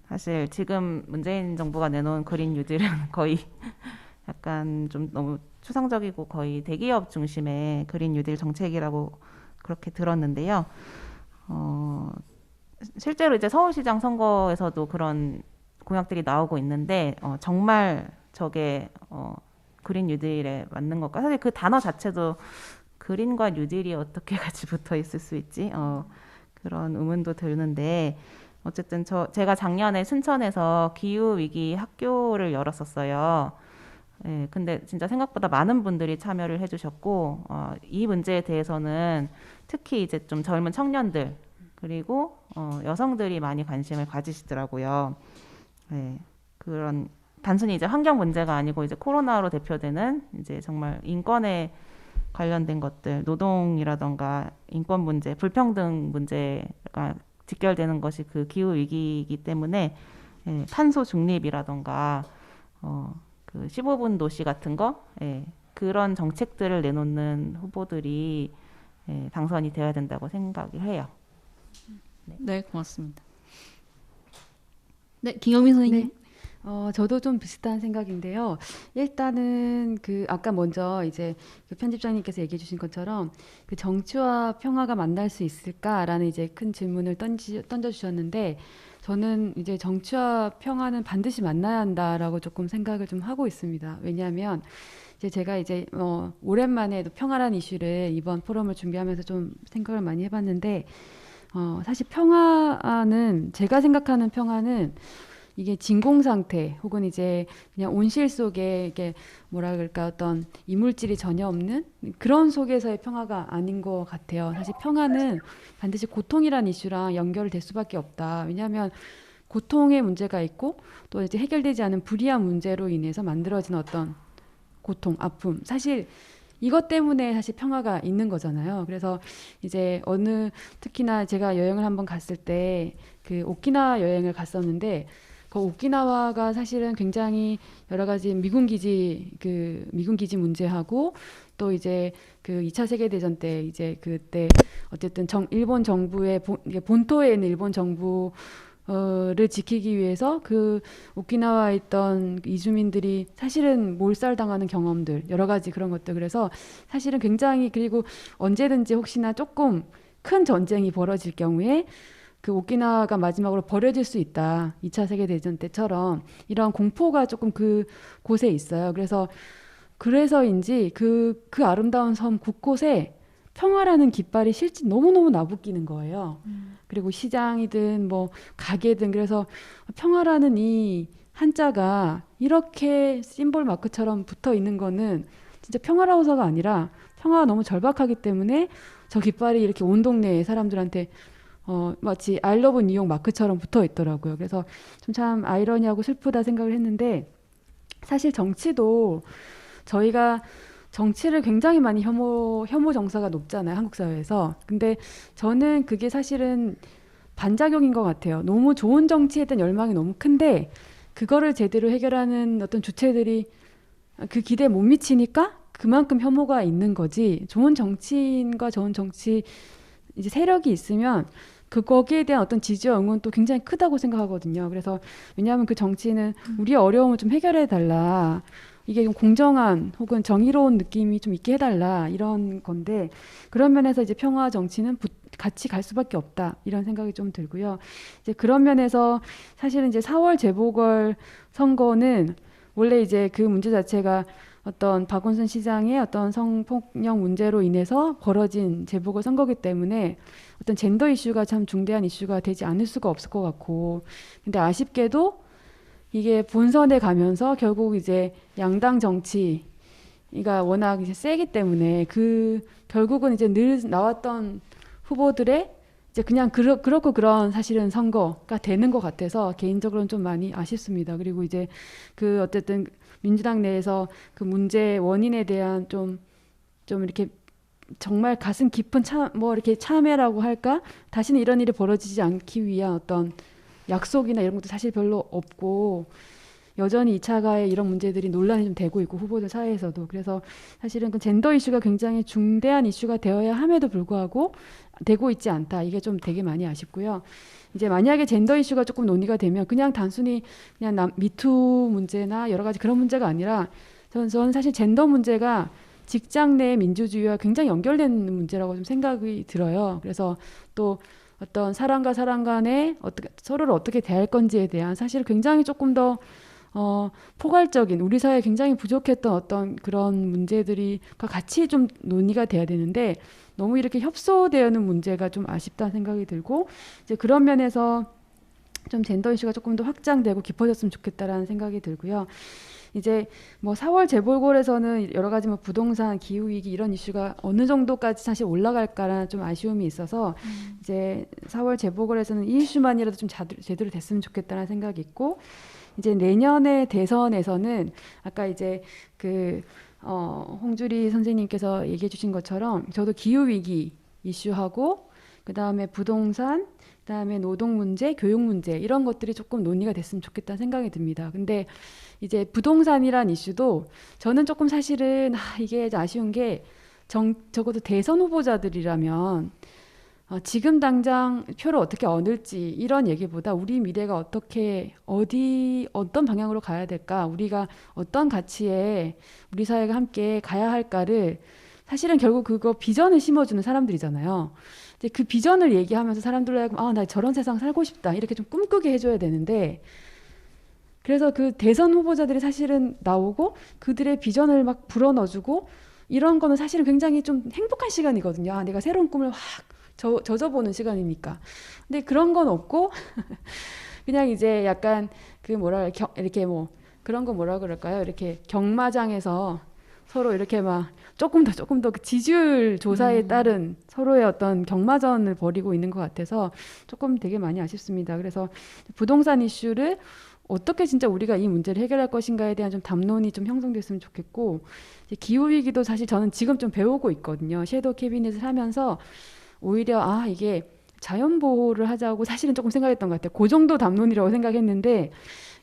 사실 지금 문재인 정부가 내놓은 그린 뉴딜은 거의 약간 좀 너무 추상적이고 거의 대기업 중심의 그린 뉴딜 정책이라고 그렇게 들었는데요. 실제로 이제 서울시장 선거에서도 그런 공약들이 나오고 있는데 정말 저게 그린 뉴딜에 맞는 걸까? 사실 그 단어 자체도 그린과 뉴딜이 어떻게 같이 붙어 있을 수 있지? 그런 의문도 드는데 어쨌든 제가 작년에 순천에서 기후 위기 학교를 열었었어요. 근데 진짜 생각보다 많은 분들이 참여를 해주셨고 이 문제에 대해서는 특히 이제 좀 젊은 청년들 그리고 여성들이 많이 관심을 가지시더라고요. 그런 단순히 이제 환경 문제가 아니고 이제 코로나로 대표되는 이제 정말 인권에 관련된 것들, 노동이라던가 인권 문제, 불평등 문제가 직결되는 것이 그 기후 위기이기 때문에 예, 탄소 중립이라던가 그 15분 도시 같은 거 예, 그런 정책들을 내놓는 후보들이 예, 당선이 되어야 된다고 생각을 해요. 네, 고맙습니다. 네, 김영민 선생님. 네. 저도 좀 비슷한 생각인데요. 일단은 그 아까 먼저 이제 그 편집장님께서 얘기해 주신 것처럼 그 정치와 평화가 만날 수 있을까라는 이제 큰 질문을 던져 주셨는데 저는 이제 정치와 평화는 반드시 만나야 한다라고 조금 생각을 좀 하고 있습니다. 왜냐하면 이제 제가 이제 오랜만에 또 평화라는 이슈를 이번 포럼을 준비하면서 좀 생각을 많이 해봤는데 사실 평화는 제가 생각하는 평화는 이게 진공 상태 혹은 이제 그냥 온실 속에 이게 뭐라 그럴까 어떤 이물질이 전혀 없는 그런 속에서의 평화가 아닌 것 같아요. 사실 평화는 반드시 고통이란 이슈랑 연결될 수밖에 없다. 왜냐하면 고통의 문제가 있고 또 이제 해결되지 않은 불이한 문제로 인해서 만들어진 어떤 고통, 아픔. 사실 이것 때문에 사실 평화가 있는 거잖아요. 그래서 이제 특히나 제가 여행을 한번 갔을 때 그 오키나와 여행을 갔었는데 그 오키나와가 사실은 굉장히 여러 가지 미군 기지 문제하고 또 이제 그 2차 세계 대전 때 이제 그때 어쨌든 일본 정부의 본토에 있는 일본 정부를 지키기 위해서 그 오키나와에 있던 이주민들이 사실은 몰살당하는 경험들 여러 가지 그런 것들 그래서 사실은 굉장히 그리고 언제든지 혹시나 조금 큰 전쟁이 벌어질 경우에 그 오키나와가 마지막으로 버려질 수 있다. 2차 세계대전 때처럼 이런 공포가 조금 그 곳에 있어요. 그래서인지 그 아름다운 섬 곳곳에 평화라는 깃발이 실제 너무너무 나부끼는 거예요. 그리고 시장이든 뭐 가게든 그래서 평화라는 이 한자가 이렇게 심볼 마크처럼 붙어 있는 거는 진짜 평화라고서가 아니라 평화가 너무 절박하기 때문에 저 깃발이 이렇게 온 동네에 사람들한테 마치 I love 뉴욕 마크처럼 붙어 있더라고요. 그래서 좀 참 아이러니하고 슬프다 생각을 했는데 사실 정치도 저희가 정치를 굉장히 많이 혐오 정서가 높잖아요. 한국 사회에서. 근데 저는 그게 사실은 반작용인 것 같아요. 너무 좋은 정치에 대한 열망이 너무 큰데 그거를 제대로 해결하는 어떤 주체들이 그 기대에 못 미치니까 그만큼 혐오가 있는 거지. 좋은 정치인과 좋은 정치 이제 세력이 있으면 거기에 대한 어떤 지지와 응원도 굉장히 크다고 생각하거든요. 그래서 왜냐하면 그 정치는 우리의 어려움을 좀 해결해 달라. 이게 좀 공정한 혹은 정의로운 느낌이 좀 있게 해달라 이런 건데 그런 면에서 이제 평화 정치는 같이 갈 수밖에 없다 이런 생각이 좀 들고요. 이제 그런 면에서 사실은 이제 4월 재보궐 선거는 원래 이제 그 문제 자체가 어떤 박원순 시장의 어떤 성폭력 문제로 인해서 벌어진 재보궐 선거기 때문에 어떤 젠더 이슈가 참 중대한 이슈가 되지 않을 수가 없을 것 같고 근데 아쉽게도 이게 본선에 가면서 결국 이제 양당 정치가 워낙 이제 세기 때문에 결국은 이제 늘 나왔던 후보들의 이제 그냥 그렇고 그런 사실은 선거가 되는 것 같아서 개인적으로는 좀 많이 아쉽습니다. 그리고 이제 어쨌든 민주당 내에서 그 문제 원인에 대한 좀 이렇게 정말 가슴 깊은 이렇게 참회라고 할까? 다시는 이런 일이 벌어지지 않기 위한 어떤 약속이나 이런 것도 사실 별로 없고 여전히 2차 가해 이런 문제들이 논란이 좀 되고 있고 후보들 사이에서도 그래서 사실은 그 젠더 이슈가 굉장히 중대한 이슈가 되어야 함에도 불구하고 되고 있지 않다. 이게 좀 되게 많이 아쉽고요. 이제 만약에 젠더 이슈가 조금 논의가 되면 그냥 단순히 그냥 미투 문제나 여러 가지 그런 문제가 아니라 저는 사실 젠더 문제가 직장 내 민주주의와 굉장히 연결되는 문제라고 좀 생각이 들어요. 그래서 또 어떤 사람과 사람 간에 서로를 어떻게 대할 건지에 대한 사실 굉장히 조금 더 포괄적인 우리 사회에 굉장히 부족했던 어떤 그런 문제들이 같이 좀 논의가 돼야 되는데 너무 이렇게 협소되는 문제가 좀 아쉽다는 생각이 들고 이제 그런 면에서 좀 젠더 이슈가 조금 더 확장되고 깊어졌으면 좋겠다라는 생각이 들고요. 이제 뭐 4월 재보궐에서는 여러 가지 뭐 부동산, 기후위기 이런 이슈가 어느 정도까지 사실 올라갈까라는 좀 아쉬움이 있어서 이제 4월 재보궐에서는 이 이슈만이라도 좀 제대로 됐으면 좋겠다는 생각이 있고 이제 내년의 대선에서는 아까 이제 홍주리 선생님께서 얘기해 주신 것처럼 저도 기후위기 이슈하고 그다음에 부동산, 그다음에 노동 문제, 교육 문제 이런 것들이 조금 논의가 됐으면 좋겠다는 생각이 듭니다. 근데 이제 부동산이란 이슈도 저는 조금 사실은 이게 아쉬운 게 적어도 대선 후보자들이라면 지금 당장 표를 어떻게 얻을지 이런 얘기보다 우리 미래가 어떻게 어떤 방향으로 가야 될까, 우리가 어떤 가치에 우리 사회가 함께 가야 할까를 사실은 결국 그거 비전을 심어주는 사람들이잖아요. 이제 그 비전을 얘기하면서 사람들로 나 저런 세상 살고 싶다 이렇게 좀 꿈꾸게 해줘야 되는데, 그래서 그 대선 후보자들이 사실은 나오고 그들의 비전을 막 불어넣어주고 이런 거는 사실은 굉장히 좀 행복한 시간이거든요. 내가 새로운 꿈을 확 젖어보는 시간이니까. 근데 그런 건 없고 그냥 이제 약간 이렇게 뭐 그런 거 뭐라 그럴까요? 이렇게 경마장에서 서로 이렇게 막 조금 더 그 지지율 조사에 따른 서로의 어떤 경마전을 벌이고 있는 것 같아서 조금 되게 많이 아쉽습니다. 그래서 부동산 이슈를 어떻게 진짜 우리가 이 문제를 해결할 것인가에 대한 좀 담론이 좀 형성됐으면 좋겠고, 이제 기후위기도 사실 저는 지금 좀 배우고 있거든요. 섀도우 캐비닛을 하면서 오히려 이게 자연보호를 하자고 사실은 조금 생각했던 것 같아요. 그 정도 담론이라고 생각했는데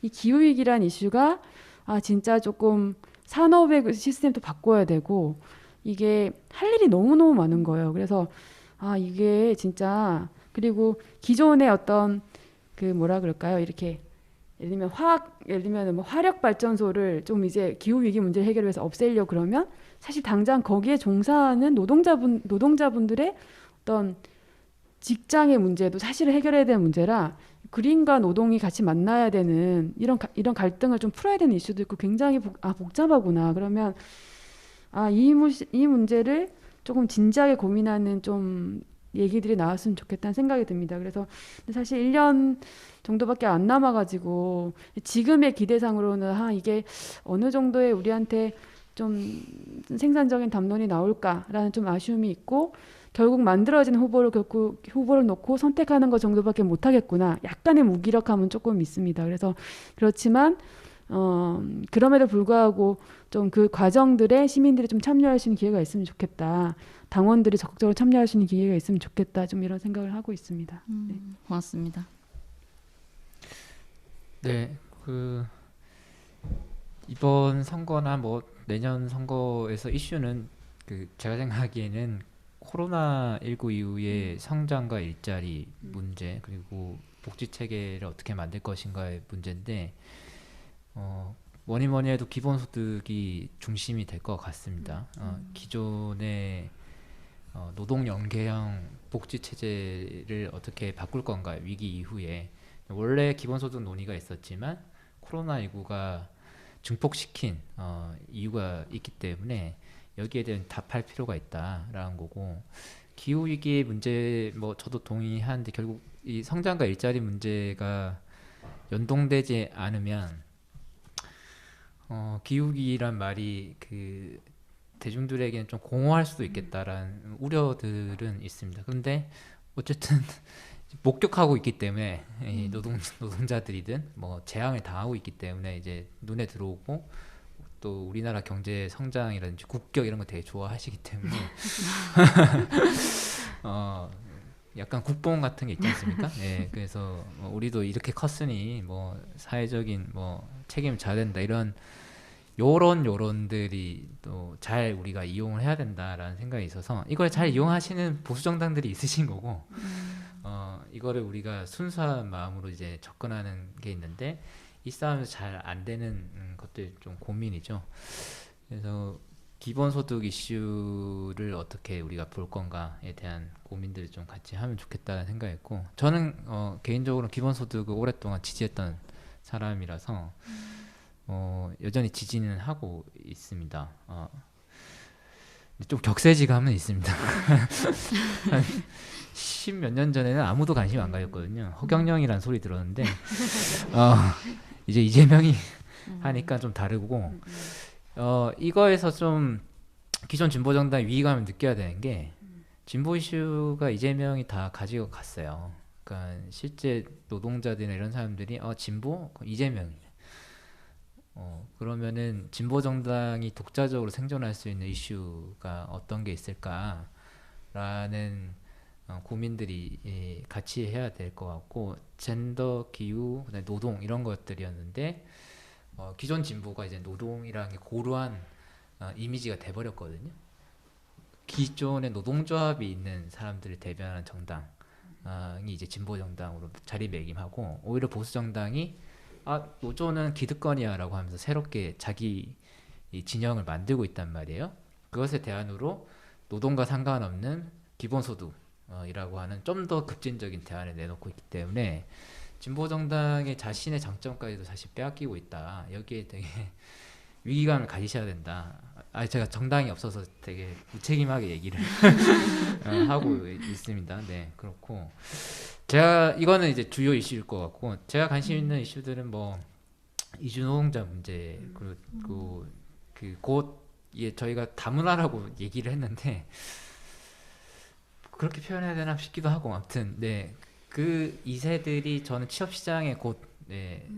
이 기후위기란 이슈가 진짜 조금 산업의 그 시스템도 바꿔야 되고 이게 할 일이 너무너무 많은 거예요. 그래서 이게 진짜, 그리고 기존의 어떤 그 뭐라 그럴까요? 이렇게 예를 들면 뭐 화력 발전소를 좀 이제 기후 위기 문제를 해결을 위해서 없애려고 그러면 사실 당장 거기에 종사하는 노동자분들의 어떤 직장의 문제도 사실은 해결해야 되는 문제라, 그린과 노동이 같이 만나야 되는 이런 갈등을 좀 풀어야 되는 이슈도 있고 굉장히 복잡하구나. 그러면 이 문제를 조금 진지하게 고민하는 좀 얘기들이 나왔으면 좋겠다는 생각이 듭니다. 그래서 사실 1년 정도밖에 안 남아가지고 지금의 기대상으로는 이게 어느 정도의 우리한테 좀 생산적인 담론이 나올까라는 좀 아쉬움이 있고, 결국 만들어진 후보를 놓고 선택하는 것 정도밖에 못하겠구나, 약간의 무기력함은 조금 있습니다. 그래서 그렇지만 그럼에도 불구하고 좀 그 과정들에 시민들이 좀 참여할 수 있는 기회가 있으면 좋겠다, 당원들이 적극적으로 참여할 수 있는 기회가 있으면 좋겠다, 좀 이런 생각을 하고 있습니다. 네. 고맙습니다. 네, 이번 선거나 뭐 내년 선거에서 이슈는 제가 생각하기에는 코로나19 이후의 성장과 일자리 문제, 그리고 복지 체계를 어떻게 만들 것인가의 문제인데, 뭐니 해도 기본소득이 중심이 될 것 같습니다. 기존의 노동 연계형 복지 체제를 어떻게 바꿀 건가, 위기 이후에. 원래 기본소득 논의가 있었지만 코로나19가 증폭시킨 이유가 있기 때문에 여기에 대한 답할 필요가 있다라는 거고, 기후위기의 문제 뭐 저도 동의하는데 결국 이 성장과 일자리 문제가 연동되지 않으면 기후위기란 말이 대중들에게는 좀 공허할 수도 있겠다라는 우려들은 있습니다. 그런데 어쨌든 목격하고 있기 때문에 이 노동자들이든 뭐 재앙을 당하고 있기 때문에 이제 눈에 들어오고, 또 우리나라 경제 성장이라든지 국격 이런 거 되게 좋아하시기 때문에 약간 국뽕 같은 게 있지 않습니까? 네, 그래서 우리도 이렇게 컸으니 뭐 사회적인 뭐 책임을 져야 된다, 이런 요런들이 또 잘 우리가 이용을 해야 된다라는 생각이 있어서 이걸 잘 이용하시는 보수 정당들이 있으신 거고, 이거를 우리가 순수한 마음으로 이제 접근하는 게 있는데 이 싸움에서 잘 안 되는 것들 좀 고민이죠. 그래서 기본소득 이슈를 어떻게 우리가 볼 건가에 대한 고민들을 좀 같이 하면 좋겠다는 생각했고, 저는 개인적으로 기본소득을 오랫동안 지지했던 사람이라서 여전히 지지는 하고 있습니다. 좀 격세지감은 있습니다. 한 10몇 년 전에는 아무도 관심 안 가졌거든요. 허경영이란 소리 들었는데 이제 이재명이 하니까 좀 다르고, 이거에서 좀 기존 진보 정당의 위기감을 느껴야 되는 게, 진보 이슈가 이재명이 다 가지고 갔어요. 그러니까 실제 노동자들이나 이런 사람들이 진보? 이재명이네. 그러면은 진보 정당이 독자적으로 생존할 수 있는 이슈가 어떤 게 있을까라는 고민들이 같이 해야 될 것 같고, 젠더, 기후, 그다음에 노동 이런 것들이었는데 기존 진보가 이제 노동이라는 게 고루한 이미지가 돼버렸거든요. 기존의 노동조합이 있는 사람들을 대변하는 정당이 이제 진보 정당으로 자리매김하고, 오히려 보수 정당이 노조는 기득권이야라고 하면서 새롭게 자기 이 진영을 만들고 있단 말이에요. 그것의 대안으로 노동과 상관없는 기본소득이라고 하는 좀 더 급진적인 대안을 내놓고 있기 때문에 진보 정당의 자신의 장점까지도 사실 빼앗기고 있다. 여기에 되게 위기감을 가지셔야 된다. 제가 정당이 없어서 되게 무책임하게 얘기를 하고 있습니다. 네, 그렇고 제가 이거는 이제 주요 이슈일 것 같고, 제가 관심 있는 이슈들은 뭐 이주 노동자 문제, 그리고 곧 저희가 다문화라고 얘기를 했는데 그렇게 표현해야 되나 싶기도 하고, 아무튼 네, 그 2세들이 저는 취업 시장에 곧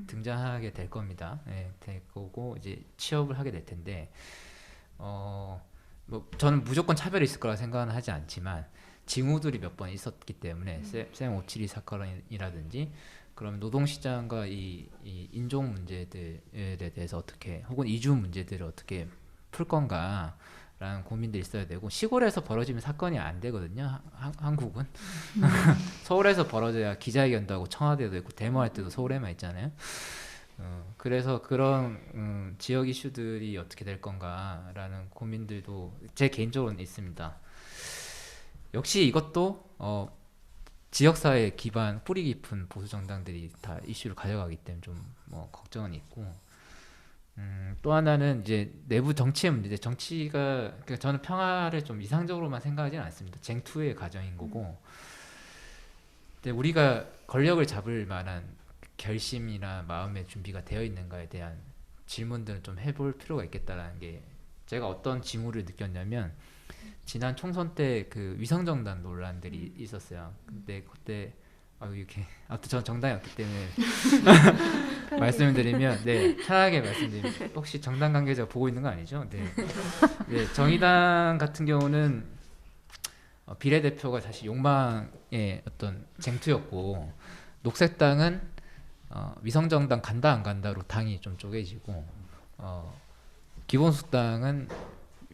등장하게 될 겁니다. 될 거고 이제 취업을 하게 될 텐데, 뭐 저는 무조건 차별이 있을 거라 생각은 하지 않지만 징후들이 몇 번 있었기 때문에 샘 오치리 사건이라든지, 그럼 노동시장과 이 인종 문제들에 대해서 어떻게, 혹은 이주 문제들을 어떻게 풀 건가라는 고민들이 있어야 되고, 시골에서 벌어지면 사건이 안 되거든요. 한국은 서울에서 벌어져야 기자회견도 하고 청와대도 있고 데모할 때도 서울에만 있잖아요. 그래서 그런 지역 이슈들이 어떻게 될 건가라는 고민들도 제 개인적으로는 있습니다. 역시 이것도 지역사회 기반 뿌리 깊은 보수 정당들이 다 이슈를 가져가기 때문에 좀 뭐 걱정은 있고, 또 하나는 이제 내부 정치의 문제. 정치가, 그러니까 저는 평화를 좀 이상적으로만 생각하지는 않습니다. 쟁투의 과정인 거고, 근데 우리가 권력을 잡을 만한 결심이나 마음의 준비가 되어 있는가에 대한 질문들을 좀 해볼 필요가 있겠다라는 게, 제가 어떤 징후를 느꼈냐면 지난 총선 때 그 위성정당 논란들이 있었어요. 근데 그때 이렇게 아무튼 전 정당이 없기 때문에 말씀을 드리면, 네, 편하게 말씀드리면, 혹시 정당 관계자가 보고 있는 거 아니죠? 네, 네, 정의당 같은 경우는 비례대표가 사실 욕망의 어떤 쟁투였고, 녹색당은 위성정당 간다 안 간다로 당이 좀 쪼개지고, 기본소득당은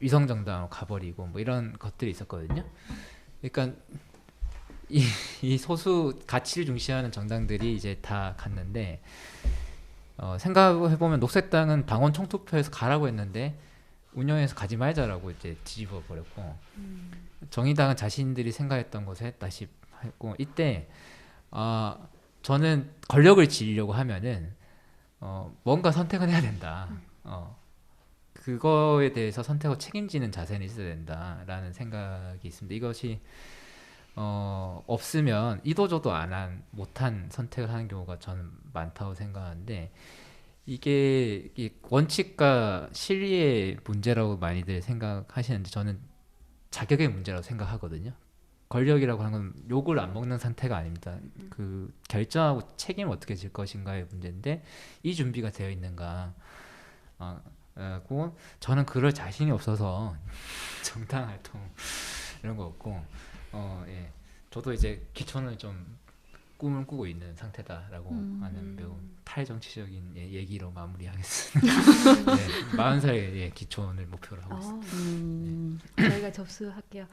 위성정당으로 가버리고, 뭐 이런 것들이 있었거든요. 그러니까 이 소수 가치를 중시하는 정당들이 이제 다 갔는데, 생각해보면 녹색당은 당원 총투표에서 가라고 했는데 운영해서 가지 말자라고 이제 뒤집어 버렸고, 정의당은 자신들이 생각했던 것에 다시 했고, 이때 저는 권력을 지으려고 하면은 뭔가 선택은 해야 된다. 그거에 대해서 선택을 책임지는 자세는 있어야 된다라는 생각이 있습니다. 이것이 없으면 이도저도 못한 선택을 하는 경우가 저는 많다고 생각하는데, 이게 원칙과 실리의 문제라고 많이들 생각하시는데 저는 자격의 문제라고 생각하거든요. 권력이라고 하는 건 욕을 안 먹는 상태가 아닙니다. 그 결정하고 책임을 어떻게 질 것인가의 문제인데, 이 준비가 되어 있는가. 고 저는 그럴 자신이 없어서 정당 활동 이런 거 없고, 예, 저도 이제 기촌을 좀 꿈을 꾸고 있는 상태다라고 하는 매우 탈정치적인 얘기로 마무리하겠습니다. 네, 40살의 기촌을 목표로 하고 있습니다. 저희가 접수할게요.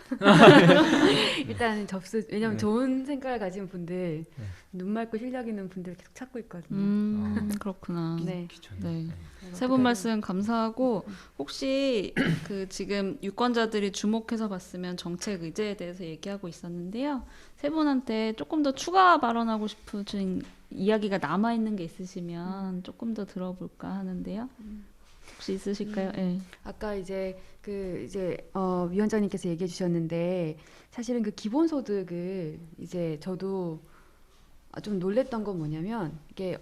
일단 접수, 왜냐면 네. 좋은 생각을 가진 분들, 눈 맑고 실력 있는 분들 계속 찾고 있거든요. 그렇구나. 네. 기촌. 네. 세 분 말씀 감사하고, 혹시 그 지금 유권자들이 주목해서 봤으면 정책 의제에 대해서 얘기하고 있었는데요. 세 분한테 조금 더 추가 발언하고 싶으신 이야기가 남아 있는 게 있으시면 조금 더 들어볼까 하는데요. 혹시 있으실까요? 네. 아까 이제 위원장님께서 얘기해 주셨는데, 사실은 그 기본소득을 이제 저도 좀 놀랬던 건 뭐냐면, 이게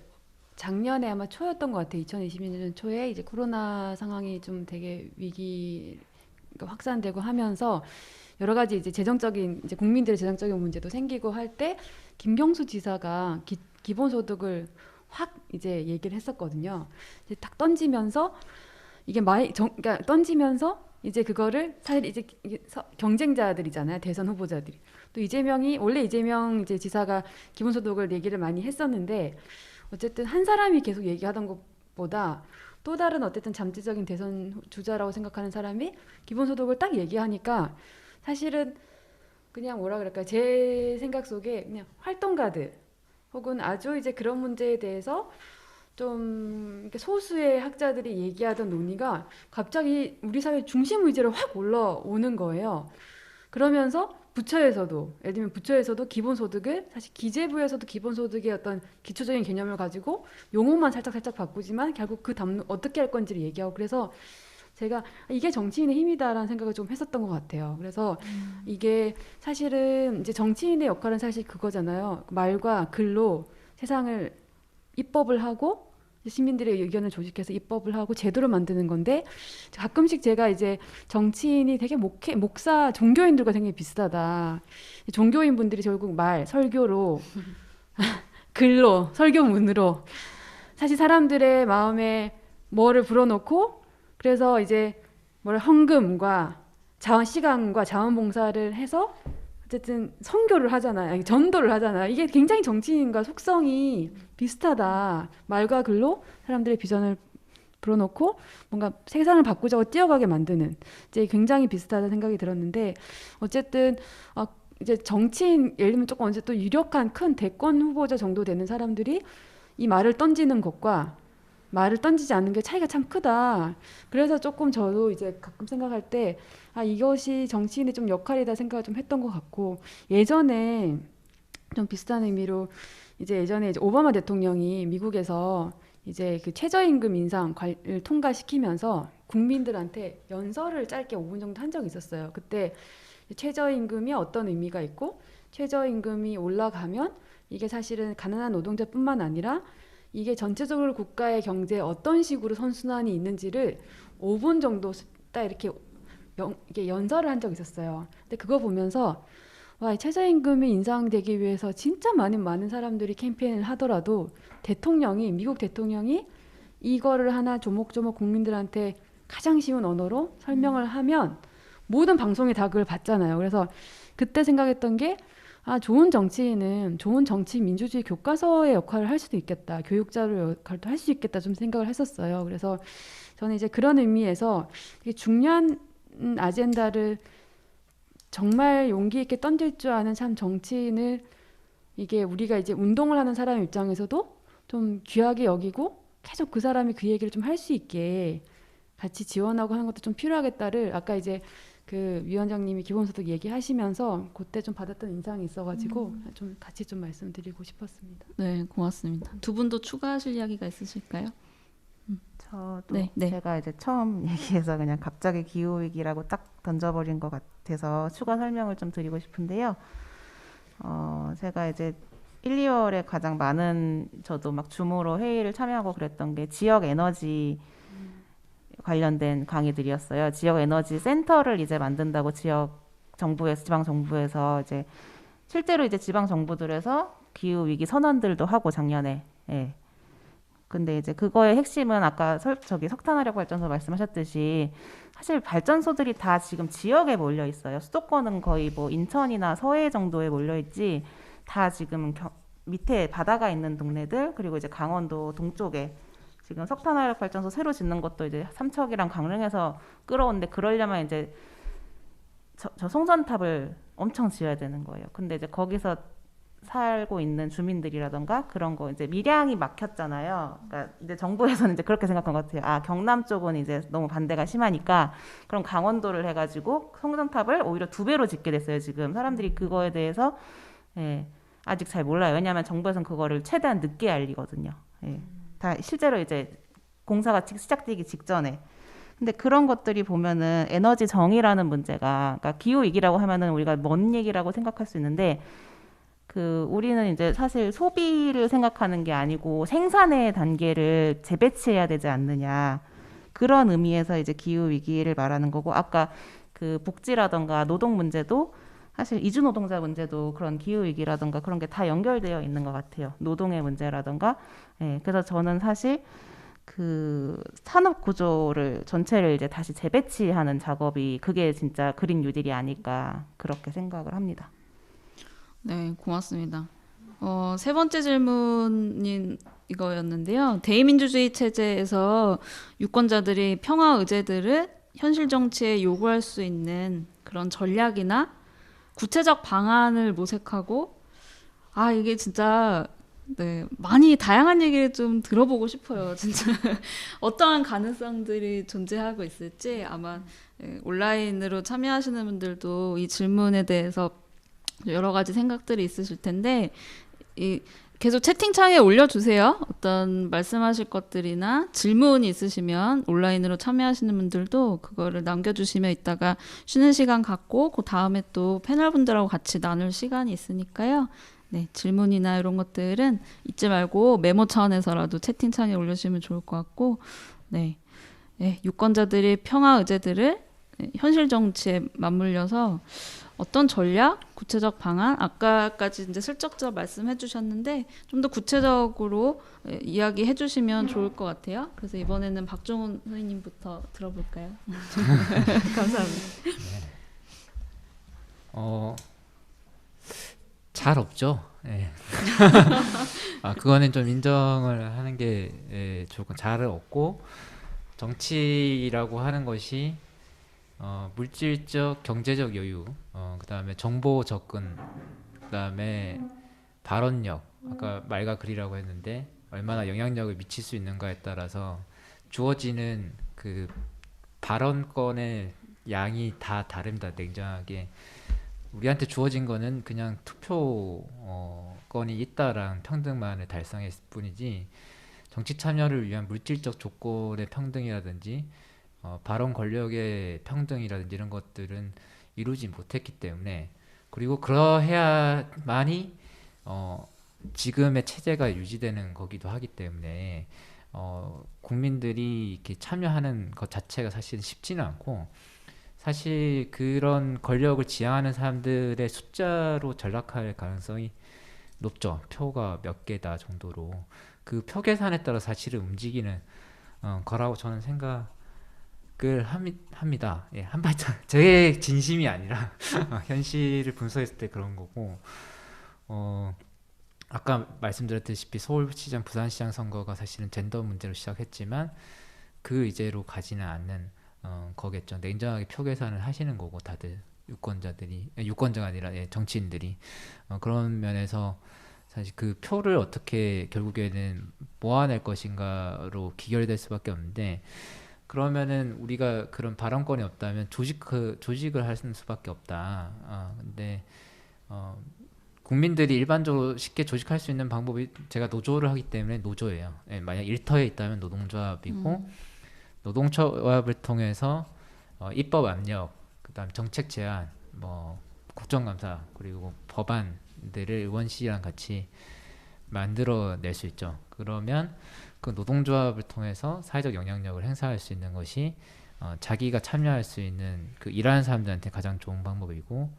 작년에 아마 초였던 것 같아요. 2020년 초에 이제 코로나 상황이 좀 되게 위기가 확산되고 하면서 여러 가지 이제 이제 국민들의 재정적인 문제도 생기고 할 때, 김경수 지사가 기본소득을 확 이제 얘기를 했었거든요. 이제 딱 던지면서 이게 그러니까 던지면서 이제 그거를 사실 이제 이게 경쟁자들이잖아요. 대선 후보자들이. 또 이재명이 원래 이재명 이제 지사가 기본소득을 얘기를 많이 했었는데 어쨌든 한 사람이 계속 얘기하던 것보다 또 다른 어쨌든 잠재적인 대선 주자라고 생각하는 사람이 기본소득을 딱 얘기하니까 사실은 그냥 뭐라 그럴까요? 제 생각 속에 그냥 활동가들 혹은 아주 이제 그런 문제에 대해서 좀 이렇게 소수의 학자들이 얘기하던 논의가 갑자기 우리 사회 중심 의제로 확 올라오는 거예요. 그러면서 부처에서도 예를 들면 부처에서도 기본소득을 사실 기재부에서도 기본소득의 어떤 기초적인 개념을 가지고 용어만 살짝 바꾸지만 결국 그 어떻게 할 건지를 얘기하고 그래서 제가 이게 정치인의 힘이다라는 생각을 좀 했었던 것 같아요. 그래서 이게 사실은 이제 정치인의 역할은 사실 그거잖아요. 말과 글로 세상을 입법을 하고 시민들의 의견을 조직해서 입법을 하고 제도를 만드는 건데 가끔씩 제가 이제 정치인이 되게 목사 종교인들과 굉장히 비슷하다. 종교인분들이 결국 말 설교로 글로 설교문으로 사실 사람들의 마음에 뭐를 불어넣고 그래서 이제 헌금과 시간과 자원봉사를 해서 어쨌든 선교를 하잖아요. 전도를 하잖아요. 이게 굉장히 정치인과 속성이 비슷하다. 말과 글로 사람들의 비전을 불어넣고 뭔가 세상을 바꾸자고 뛰어가게 만드는 이제 굉장히 비슷하다 생각이 들었는데 어쨌든 이제 정치인 예를 들면 조금 언제 또 유력한 큰 대권 후보자 정도 되는 사람들이 이 말을 던지는 것과 말을 던지지 않는 게 차이가 참 크다. 그래서 조금 저도 이제 가끔 생각할 때 이것이 정치인의 좀 역할이다 생각을 좀 했던 것 같고 예전에 좀 비슷한 의미로 이제 예전에 이제 오바마 대통령이 미국에서 이제 그 최저임금 인상을 통과시키면서 국민들한테 연설을 짧게 5분 정도 한 적이 있었어요. 그때 최저임금이 어떤 의미가 있고 최저임금이 올라가면 이게 사실은 가난한 노동자뿐만 아니라 이게 전체적으로 국가의 경제에 어떤 식으로 선순환이 있는지를 5분 정도 딱 이렇게 연설을 한 적이 있었어요. 근데 그거 보면서 와, 최저임금이 인상되기 위해서 진짜 많은 사람들이 캠페인을 하더라도 미국 대통령이 이거를 하나 조목조목 국민들한테 가장 쉬운 언어로 설명을 하면 모든 방송이 다 그걸 봤잖아요. 그래서 그때 생각했던 게 좋은 정치인은 좋은 정치 민주주의 교과서의 역할을 할 수도 있겠다. 교육자료 역할도 할 수 있겠다 좀 생각을 했었어요. 그래서 저는 이제 그런 의미에서 되게 중요한 아젠다를 정말 용기 있게 던질 줄 아는 참 정치인을 이게 우리가 이제 운동을 하는 사람 입장에서도 좀 귀하게 여기고 계속 그 사람이 그 얘기를 좀 할 수 있게 같이 지원하고 하는 것도 좀 필요하겠다를 아까 이제 그 위원장님이 기본소득 얘기하시면서 그때 좀 받았던 인상이 있어가지고 좀 같이 좀 말씀드리고 싶었습니다. 네, 고맙습니다. 두 분도 추가하실 이야기가 있으실까요? 저도 네. 제가 이제 처음 얘기해서 그냥 갑자기 기후위기라고 딱 던져버린 것 같아서 추가 설명을 좀 드리고 싶은데요. 제가 이제 1, 2월에 가장 많은 저도 막 줌으로 회의를 참여하고 그랬던 게 지역 에너지 관련된 강의들이었어요. 지역 에너지 센터를 이제 만든다고 지방 정부에서 이제 실제로 이제 지방 정부들에서 기후 위기 선언들도 하고 작년에. 예. 근데 이제 그거의 핵심은 아까 석탄화력 발전소 말씀하셨듯이 사실 발전소들이 다 지금 지역에 몰려 있어요. 수도권은 거의 뭐 인천이나 서해 정도에 몰려 있지 다 지금 밑에 바다가 있는 동네들 그리고 이제 강원도 동쪽에 지금 석탄화력 발전소 새로 짓는 것도 이제 삼척이랑 강릉에서 끌어오는데 그러려면 이제 저 송전탑을 엄청 지어야 되는 거예요. 근데 이제 거기서 살고 있는 주민들이라던가 그런 거 이제 밀양이 막혔잖아요. 그러니까 이제 정부에서는 이제 그렇게 생각한 것 같아요. 경남 쪽은 이제 너무 반대가 심하니까 그럼 강원도를 해가지고 송전탑을 오히려 2배로 짓게 됐어요. 지금 사람들이 그거에 대해서 아직 잘 몰라요. 왜냐하면 정부에서는 그거를 최대한 늦게 알리거든요. 다 실제로 이제 공사가 시작되기 직전에. 근데 그런 것들이 보면은 에너지 정의라는 문제가, 그러니까 기후 위기라고 하면은 우리가 먼 얘기라고 생각할 수 있는데, 우리는 이제 사실 소비를 생각하는 게 아니고 생산의 단계를 재배치해야 되지 않느냐. 그런 의미에서 이제 기후 위기를 말하는 거고, 아까 그 복지라던가 노동 문제도 사실 이주 노동자 문제도 그런 기후 위기라든가 그런 게 다 연결되어 있는 것 같아요. 노동의 문제라든가. 예, 그래서 저는 사실 그 산업 구조를 전체를 이제 다시 재배치하는 작업이 그게 진짜 그린 뉴딜이 아닐까 그렇게 생각을 합니다. 네, 고맙습니다. 세 번째 질문인 이거였는데요. 대의민주주의 체제에서 유권자들이 평화 의제들을 현실 정치에 요구할 수 있는 그런 전략이나 구체적 방안을 모색하고, 이게 진짜 네, 많이 다양한 얘기를 좀 들어보고 싶어요. 진짜 어떠한 가능성들이 존재하고 있을지 아마 온라인으로 참여하시는 분들도 이 질문에 대해서 여러 가지 생각들이 있으실 텐데 계속 채팅창에 올려주세요. 어떤 말씀하실 것들이나 질문이 있으시면 온라인으로 참여하시는 분들도 그거를 남겨주시면 이따가 쉬는 시간 갖고 그 다음에 또 패널분들하고 같이 나눌 시간이 있으니까요. 네, 질문이나 이런 것들은 잊지 말고 메모 차원에서라도 채팅창에 올려주시면 좋을 것 같고, 네, 유권자들이 평화 의제들을 현실 정치에 맞물려서 어떤 전략, 구체적 방안, 아까까지 이제 슬쩍 말씀해 주셨는데 좀 더 구체적으로 이야기해 주시면 좋을 것 같아요. 그래서 이번에는 박종훈 선생님부터 들어볼까요? 감사합니다. 잘 없죠. 예. 그거는 좀 인정을 하는 게 좋을 것. 잘 없고 정치라고 하는 것이 물질적, 경제적 여유, 그다음에 정보 접근, 그다음에 발언력, 아까 말과 글이라고 했는데 얼마나 영향력을 미칠 수 있는가에 따라서 주어지는 그 발언권의 양이 다 다릅니다. 냉정하게 우리한테 주어진 거는 그냥 투표권이 있다라는 평등만을 달성했을 뿐이지 정치 참여를 위한 물질적 조건의 평등이라든지 발언 권력의 평등이라든지 이런 것들은 이루지 못했기 때문에, 그리고 그러해야만이 지금의 체제가 유지되는 거기도 하기 때문에 국민들이 이렇게 참여하는 것 자체가 사실은 쉽지는 않고, 사실 그런 권력을 지향하는 사람들의 숫자로 전락할 가능성이 높죠. 표가 몇 개다 정도로 그 표 계산에 따라 사실은 움직이는 거라고 저는 생각을 합니다. 예, 한 발짝 제 진심이 아니라 현실을 분석했을 때 그런 거고, 아까 말씀드렸다시피 서울시장, 부산시장 선거가 사실은 젠더 문제로 시작했지만 그 의제로 가지는 않는 거겠죠. 냉정하게 표 계산을 하시는 거고 다들 유권자가 아니라 정치인들이 그런 면에서 사실 그 표를 어떻게 결국에는 모아낼 것인가로 기결될 수밖에 없는데, 그러면은 우리가 그런 발언권이 없다면 조직을 하는 수밖에 없다. 근데 국민들이 일반적으로 쉽게 조직할 수 있는 방법이, 제가 노조를 하기 때문에 노조예요. 만약 일터에 있다면 노동조합이고, 노동조합을 통해서 입법 압력, 그다음 정책 제안, 뭐 국정감사, 그리고 법안들을 의원실이랑 같이 만들어낼 수 있죠. 그러면 그 노동조합을 통해서 사회적 영향력을 행사할 수 있는 것이 자기가 참여할 수 있는 그 일하는 사람들한테 가장 좋은 방법이고,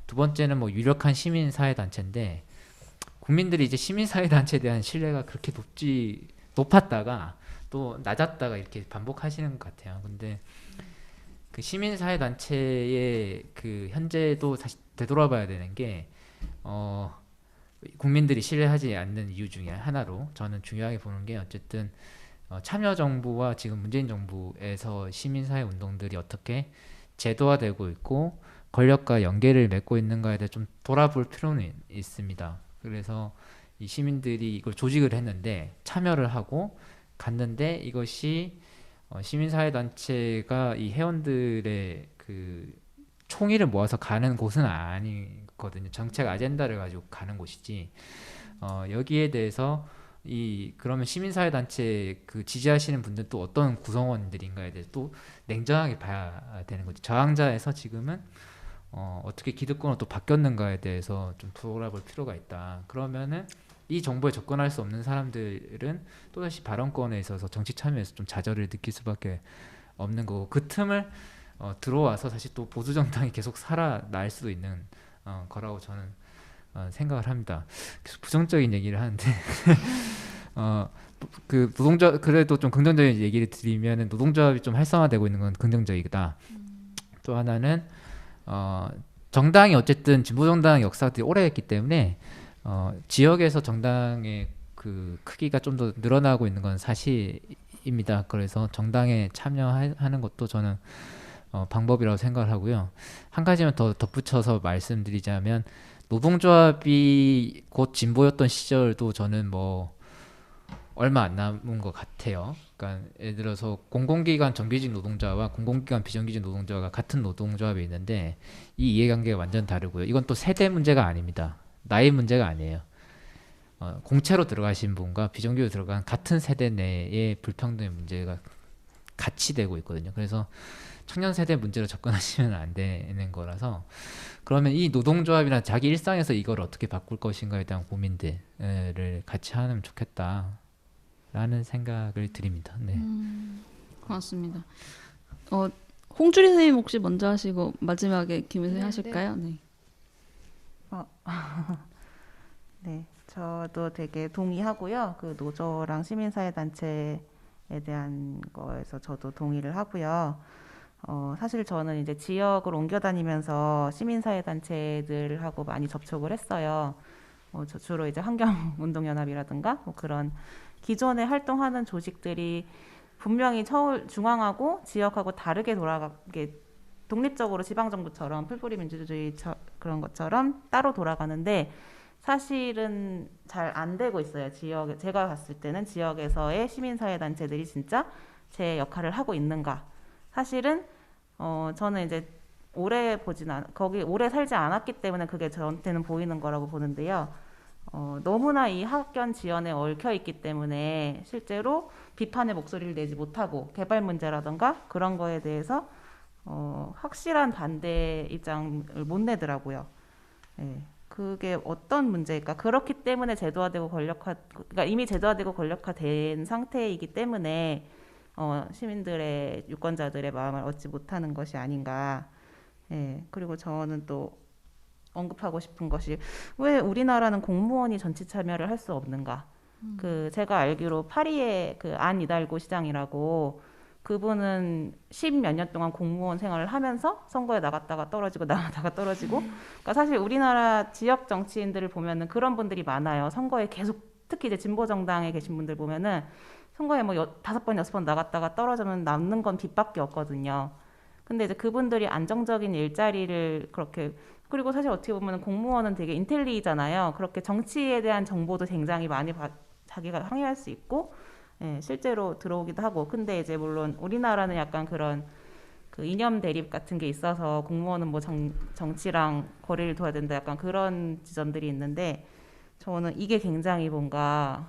두 번째는 뭐 유력한 시민사회단체인데, 국민들이 이제 시민사회단체에 대한 신뢰가 그렇게 높았다가 또 낮았다가 이렇게 반복하시는 것 같아요. 근데 그 시민사회단체의 그 현재도 사실 되돌아봐야 되는 게 국민들이 신뢰하지 않는 이유 중에 하나로 저는 중요하게 보는 게, 어쨌든 참여정부와 지금 문재인 정부에서 시민사회 운동들이 어떻게 제도화되고 있고 권력과 연계를 맺고 있는가에 대해 좀 돌아볼 필요는 있습니다. 그래서 이 시민들이 이걸 조직을 했는데, 참여를 하고 갔는데, 이것이 시민사회단체가 이 회원들의 그 총의를 모아서 가는 곳은 아니거든요. 정책 아젠다를 가지고 가는 곳이지. 여기에 대해서 그러면 시민사회단체 그 지지하시는 분들 또 어떤 구성원들인가에 대해서 또 냉정하게 봐야 되는 거죠. 저항자에서 지금은 어떻게 기득권으로 또 바뀌었는가에 대해서 좀 돌아볼 필요가 있다. 그러면은 이 정보에 접근할 수 없는 사람들은 또다시 발언권에 있어서 정치 참여에서 좀 좌절을 느낄 수밖에 없는 거고, 그 틈을 들어와서 사실 또 보수 정당이 계속 살아날 수도 있는 거라고 저는 생각을 합니다. 계속 부정적인 얘기를 하는데 그 노동조합 그래도 좀 긍정적인 얘기를 드리면은 노동조합이 좀 활성화되고 있는 건 긍정적이다. 또 하나는 정당이 어쨌든 진보 정당 역사가 되게 오래 했기 때문에 지역에서 정당의 그 크기가 좀 더 늘어나고 있는 건 사실입니다. 그래서 정당에 참여하는 것도 저는 방법이라고 생각을 하고요. 한 가지만 더 덧붙여서 말씀드리자면 노동조합이 곧 진보였던 시절도 저는 뭐 얼마 안 남은 것 같아요. 그러니까 예를 들어서 공공기관 정규직 노동자와 공공기관 비정규직 노동자가 같은 노동조합에 있는데 이 이해관계가 완전 다르고요. 이건 또 세대 문제가 아닙니다. 나이 문제가 아니에요. 공채로 들어가신 분과 비정규직으로 들어간 같은 세대 내의 불평등의 문제가 같이 되고 있거든요. 그래서 청년 세대 문제로 접근하시면 안 되는 거라서 그러면 이 노동조합이나 자기 일상에서 이걸 어떻게 바꿀 것인가에 대한 고민들을 같이 하면 좋겠다라는 생각을 드립니다. 네. 고맙습니다. 홍주리 선생님 혹시 먼저 하시고 마지막에 김은혜 네, 하실까요? 네. 네, 저도 되게 동의하고요. 그 노조랑 시민사회단체에 대한 거에서 저도 동의를 하고요. 사실 저는 이제 지역을 옮겨 다니면서 시민사회단체들하고 많이 접촉을 했어요. 저 주로 이제 환경운동연합이라든가 뭐 그런 기존에 활동하는 조직들이 분명히 서울 중앙하고 지역하고 다르게 돌아가게 독립적으로 지방정부처럼 풀뿌리 민주주의 그런 것처럼 따로 돌아가는데 사실은 잘 안 되고 있어요. 제가 봤을 때는 지역에서의 시민사회단체들이 진짜 제 역할을 하고 있는가. 사실은 저는 이제 거기 오래 살지 않았기 때문에 그게 저한테는 보이는 거라고 보는데요. 너무나 이 학견 지연에 얽혀 있기 때문에 실제로 비판의 목소리를 내지 못하고 개발 문제라든가 그런 거에 대해서 확실한 반대 입장을 못 내더라고요. 예. 그게 어떤 문제일까? 그렇기 때문에 그러니까 이미 제도화되고 권력화된 상태이기 때문에 시민들의 유권자들의 마음을 얻지 못하는 것이 아닌가. 예. 그리고 저는 또 언급하고 싶은 것이 왜 우리나라는 공무원이 정치 참여를 할 수 없는가? 그 제가 알기로 파리의 그 안 이달고 시장이라고 그분은 10몇 년 동안 공무원 생활을 하면서 선거에 나갔다가 떨어지고 나갔다가 떨어지고 그러니까 사실 우리나라 지역 정치인들을 보면은 그런 분들이 많아요. 선거에 계속 특히 이제 진보 정당에 계신 분들 보면은 선거에 뭐 5번 6번 나갔다가 떨어지면 남는 건 빚밖에 없거든요. 근데 이제 그분들이 안정적인 일자리를 그렇게 그리고 사실 어떻게 보면 공무원은 되게 인텔리잖아요. 그렇게 정치에 대한 정보도 굉장히 많이 자기가 항의할 수 있고 예, 실제로 들어오기도 하고 근데 이제 물론 우리나라는 약간 그런 그 이념 대립 같은 게 있어서 공무원은 뭐 정치랑 거리를 둬야 된다 약간 그런 지점들이 있는데 저는 이게 굉장히 뭔가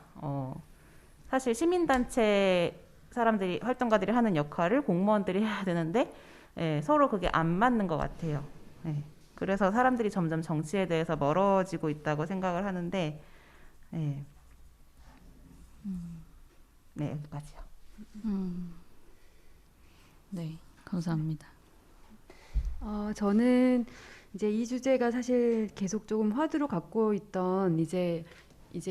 사실 시민단체 사람들이 활동가들이 하는 역할을 공무원들이 해야 되는데 예, 서로 그게 안 맞는 것 같아요. 예, 그래서 사람들이 점점 정치에 대해서 멀어지고 있다고 생각을 하는데 예. 네, 여기까지요. 네, 감사합니다. 저는 이제 이 주제가 사실 계속 조금 화두로 갖고 있던 이제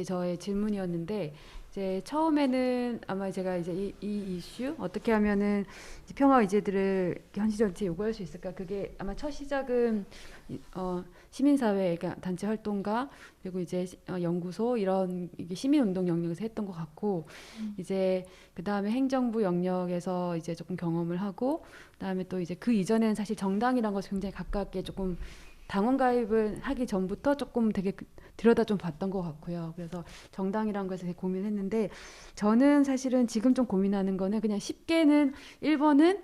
저의 질문이었는데 이제 처음에는 아마 제가 이제 이 이슈 어떻게 하면은 이제 평화 의제들을 현실 정치에 요구할 수 있을까 그게 아마 첫 시작은 시민사회 그러니까 단체 활동가 그리고 이제 연구소 이런 이게 시민운동 영역에서 했던 것 같고 이제 그 다음에 행정부 영역에서 이제 조금 경험을 하고 그다음에 또 이제 그 이전에는 사실 정당이란 것을 굉장히 가깝게 조금 당원 가입을 하기 전부터 조금 되게 들여다 좀 봤던 것 같고요. 그래서 정당이란 것에 되게 고민했는데 저는 사실은 지금 좀 고민하는 거는 그냥 쉽게는 1번은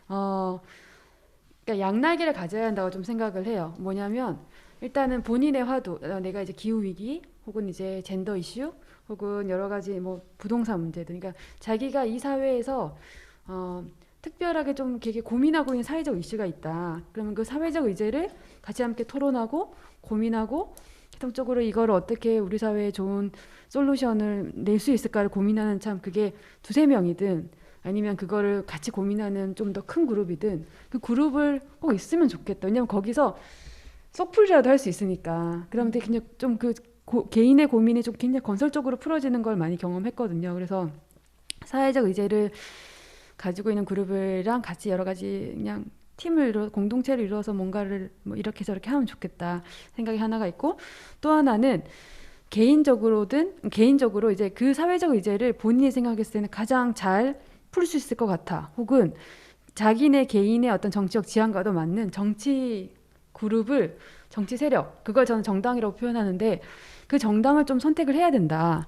그러니까 양날개를 가져야 한다고 좀 생각을 해요. 뭐냐면 일단은 본인의 화두, 내가 이제 기후 위기 혹은 이제 젠더 이슈 혹은 여러 가지 뭐 부동산 문제들, 그러니까 자기가 이 사회에서 특별하게 좀 되게 고민하고 있는 사회적 이슈가 있다. 그러면 그 사회적 의제를 같이 함께 토론하고 고민하고 기동적으로 이걸 어떻게 우리 사회에 좋은 솔루션을 낼 수 있을까를 고민하는 참 그게 2-3명이든 아니면 그거를 같이 고민하는 좀 더 큰 그룹이든 그 그룹을 꼭 있으면 좋겠다. 왜냐면 거기서 속풀이라도 할 수 있으니까. 그러면 되게 그냥 좀 그 개인의 고민이 좀 굉장히 건설적으로 풀어지는 걸 많이 경험했거든요. 그래서 사회적 의제를 가지고 있는 그룹이랑 같이 여러 가지 그냥 팀을 공동체를 이루어서 뭔가를 뭐 이렇게 저렇게 하면 좋겠다 생각이 하나가 있고, 또 하나는 개인적으로 이제 그 사회적 의제를 본인이 생각했을 때는 가장 잘 풀 수 있을 것 같아, 혹은 자기네 개인의 어떤 정치적 지향과도 맞는 정치 그룹을, 정치 세력, 그걸 저는 정당이라고 표현하는데 그 정당을 좀 선택을 해야 된다.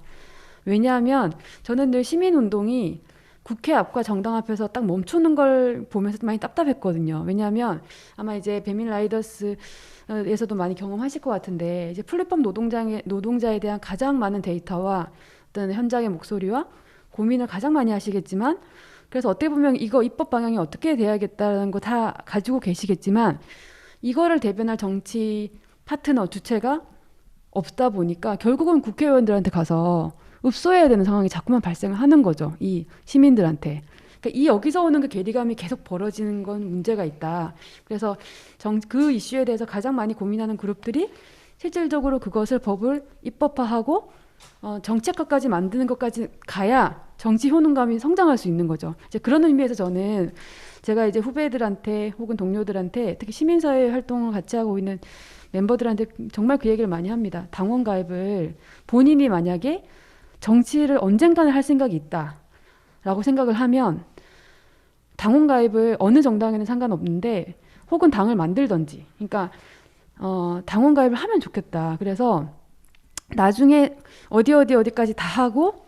왜냐하면 저는 늘 시민운동이 국회 앞과 정당 앞에서 딱 멈추는 걸 보면서 많이 답답했거든요. 왜냐하면 아마 이제 배민 라이더스에서도 많이 경험하실 것 같은데, 이제 플랫폼 노동자에 대한 가장 많은 데이터와 어떤 현장의 목소리와 고민을 가장 많이 하시겠지만, 그래서 어떻게 보면 이거 입법 방향이 어떻게 돼야겠다는 거 다 가지고 계시겠지만, 이거를 대변할 정치 파트너 주체가 없다 보니까 결국은 국회의원들한테 가서 읍소해야 되는 상황이 자꾸만 발생을 하는 거죠. 이 시민들한테. 그러니까 이 여기서 오는 그 괴리감이 계속 벌어지는 건 문제가 있다. 그래서 그 이슈에 대해서 가장 많이 고민하는 그룹들이 실질적으로 그것을 법을 입법화하고 정책화까지 만드는 것까지 가야 정치 효능감이 성장할 수 있는 거죠. 이제 그런 의미에서 저는 제가 이제 후배들한테 혹은 동료들한테, 특히 시민사회 활동을 같이 하고 있는 멤버들한테 정말 그 얘기를 많이 합니다. 당원 가입을 본인이 만약에 정치를 언젠가는 할 생각이 있다라고 생각을 하면 당원 가입을 어느 정당에는 상관없는데 혹은 당을 만들던지, 그러니까 당원 가입을 하면 좋겠다. 그래서 나중에 어디까지 다 하고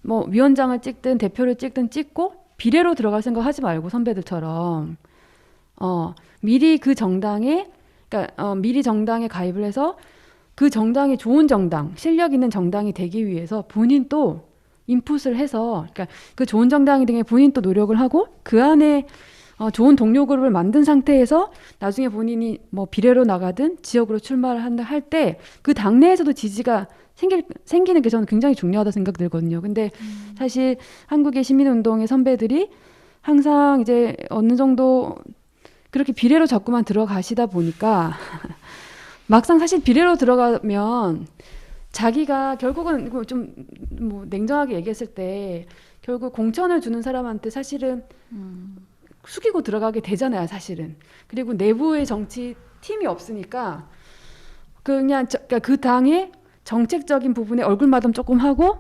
뭐 위원장을 찍든 대표를 찍고 비례로 들어갈 생각 하지 말고, 선배들처럼 미리 그 정당에, 그러니까 미리 정당에 가입을 해서 그 정당이 좋은 정당, 실력 있는 정당이 되기 위해서 본인 또 인풋을 해서, 그러니까 그 좋은 정당이 되기 위해 본인 또 노력을 하고 그 안에 좋은 동료 그룹을 만든 상태에서 나중에 본인이 뭐 비례로 나가든 지역으로 출마를 한다 할 때 그 당내에서도 지지가 생기는 게 저는 굉장히 중요하다 생각 들거든요. 근데 사실 한국의 시민운동의 선배들이 항상 이제 어느 정도 그렇게 비례로 자꾸만 들어가시다 보니까 막상 사실 비례로 들어가면 자기가 결국은 좀 뭐 냉정하게 얘기했을 때 결국 공천을 주는 사람한테 사실은 숙이고 들어가게 되잖아요, 사실은. 그리고 내부의 정치 팀이 없으니까 그러니까 그 당의 정책적인 부분에 얼굴마담 조금 하고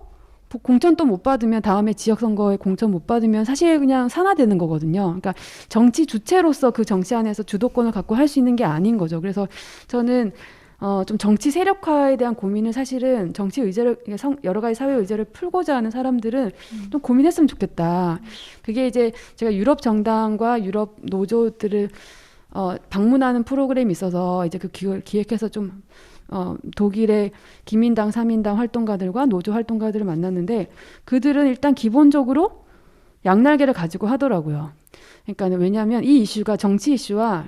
공천 또 못 받으면 다음에 지역선거에 공천 못 받으면 사실 그냥 산화되는 거거든요. 그러니까 정치 주체로서 그 정치 안에서 주도권을 갖고 할 수 있는 게 아닌 거죠. 그래서 저는 좀 정치 세력화에 대한 고민을, 사실은 정치 의제를, 여러 가지 사회 의제를 풀고자 하는 사람들은 좀 고민했으면 좋겠다. 그게 이제 제가 유럽 정당과 유럽 노조들을 방문하는 프로그램이 있어서 이제 그 기획해서 좀 독일의 기민당, 사민당 활동가들과 노조 활동가들을 만났는데, 그들은 일단 기본적으로 양날개를 가지고 하더라고요. 그러니까 왜냐하면 이 이슈가 정치 이슈와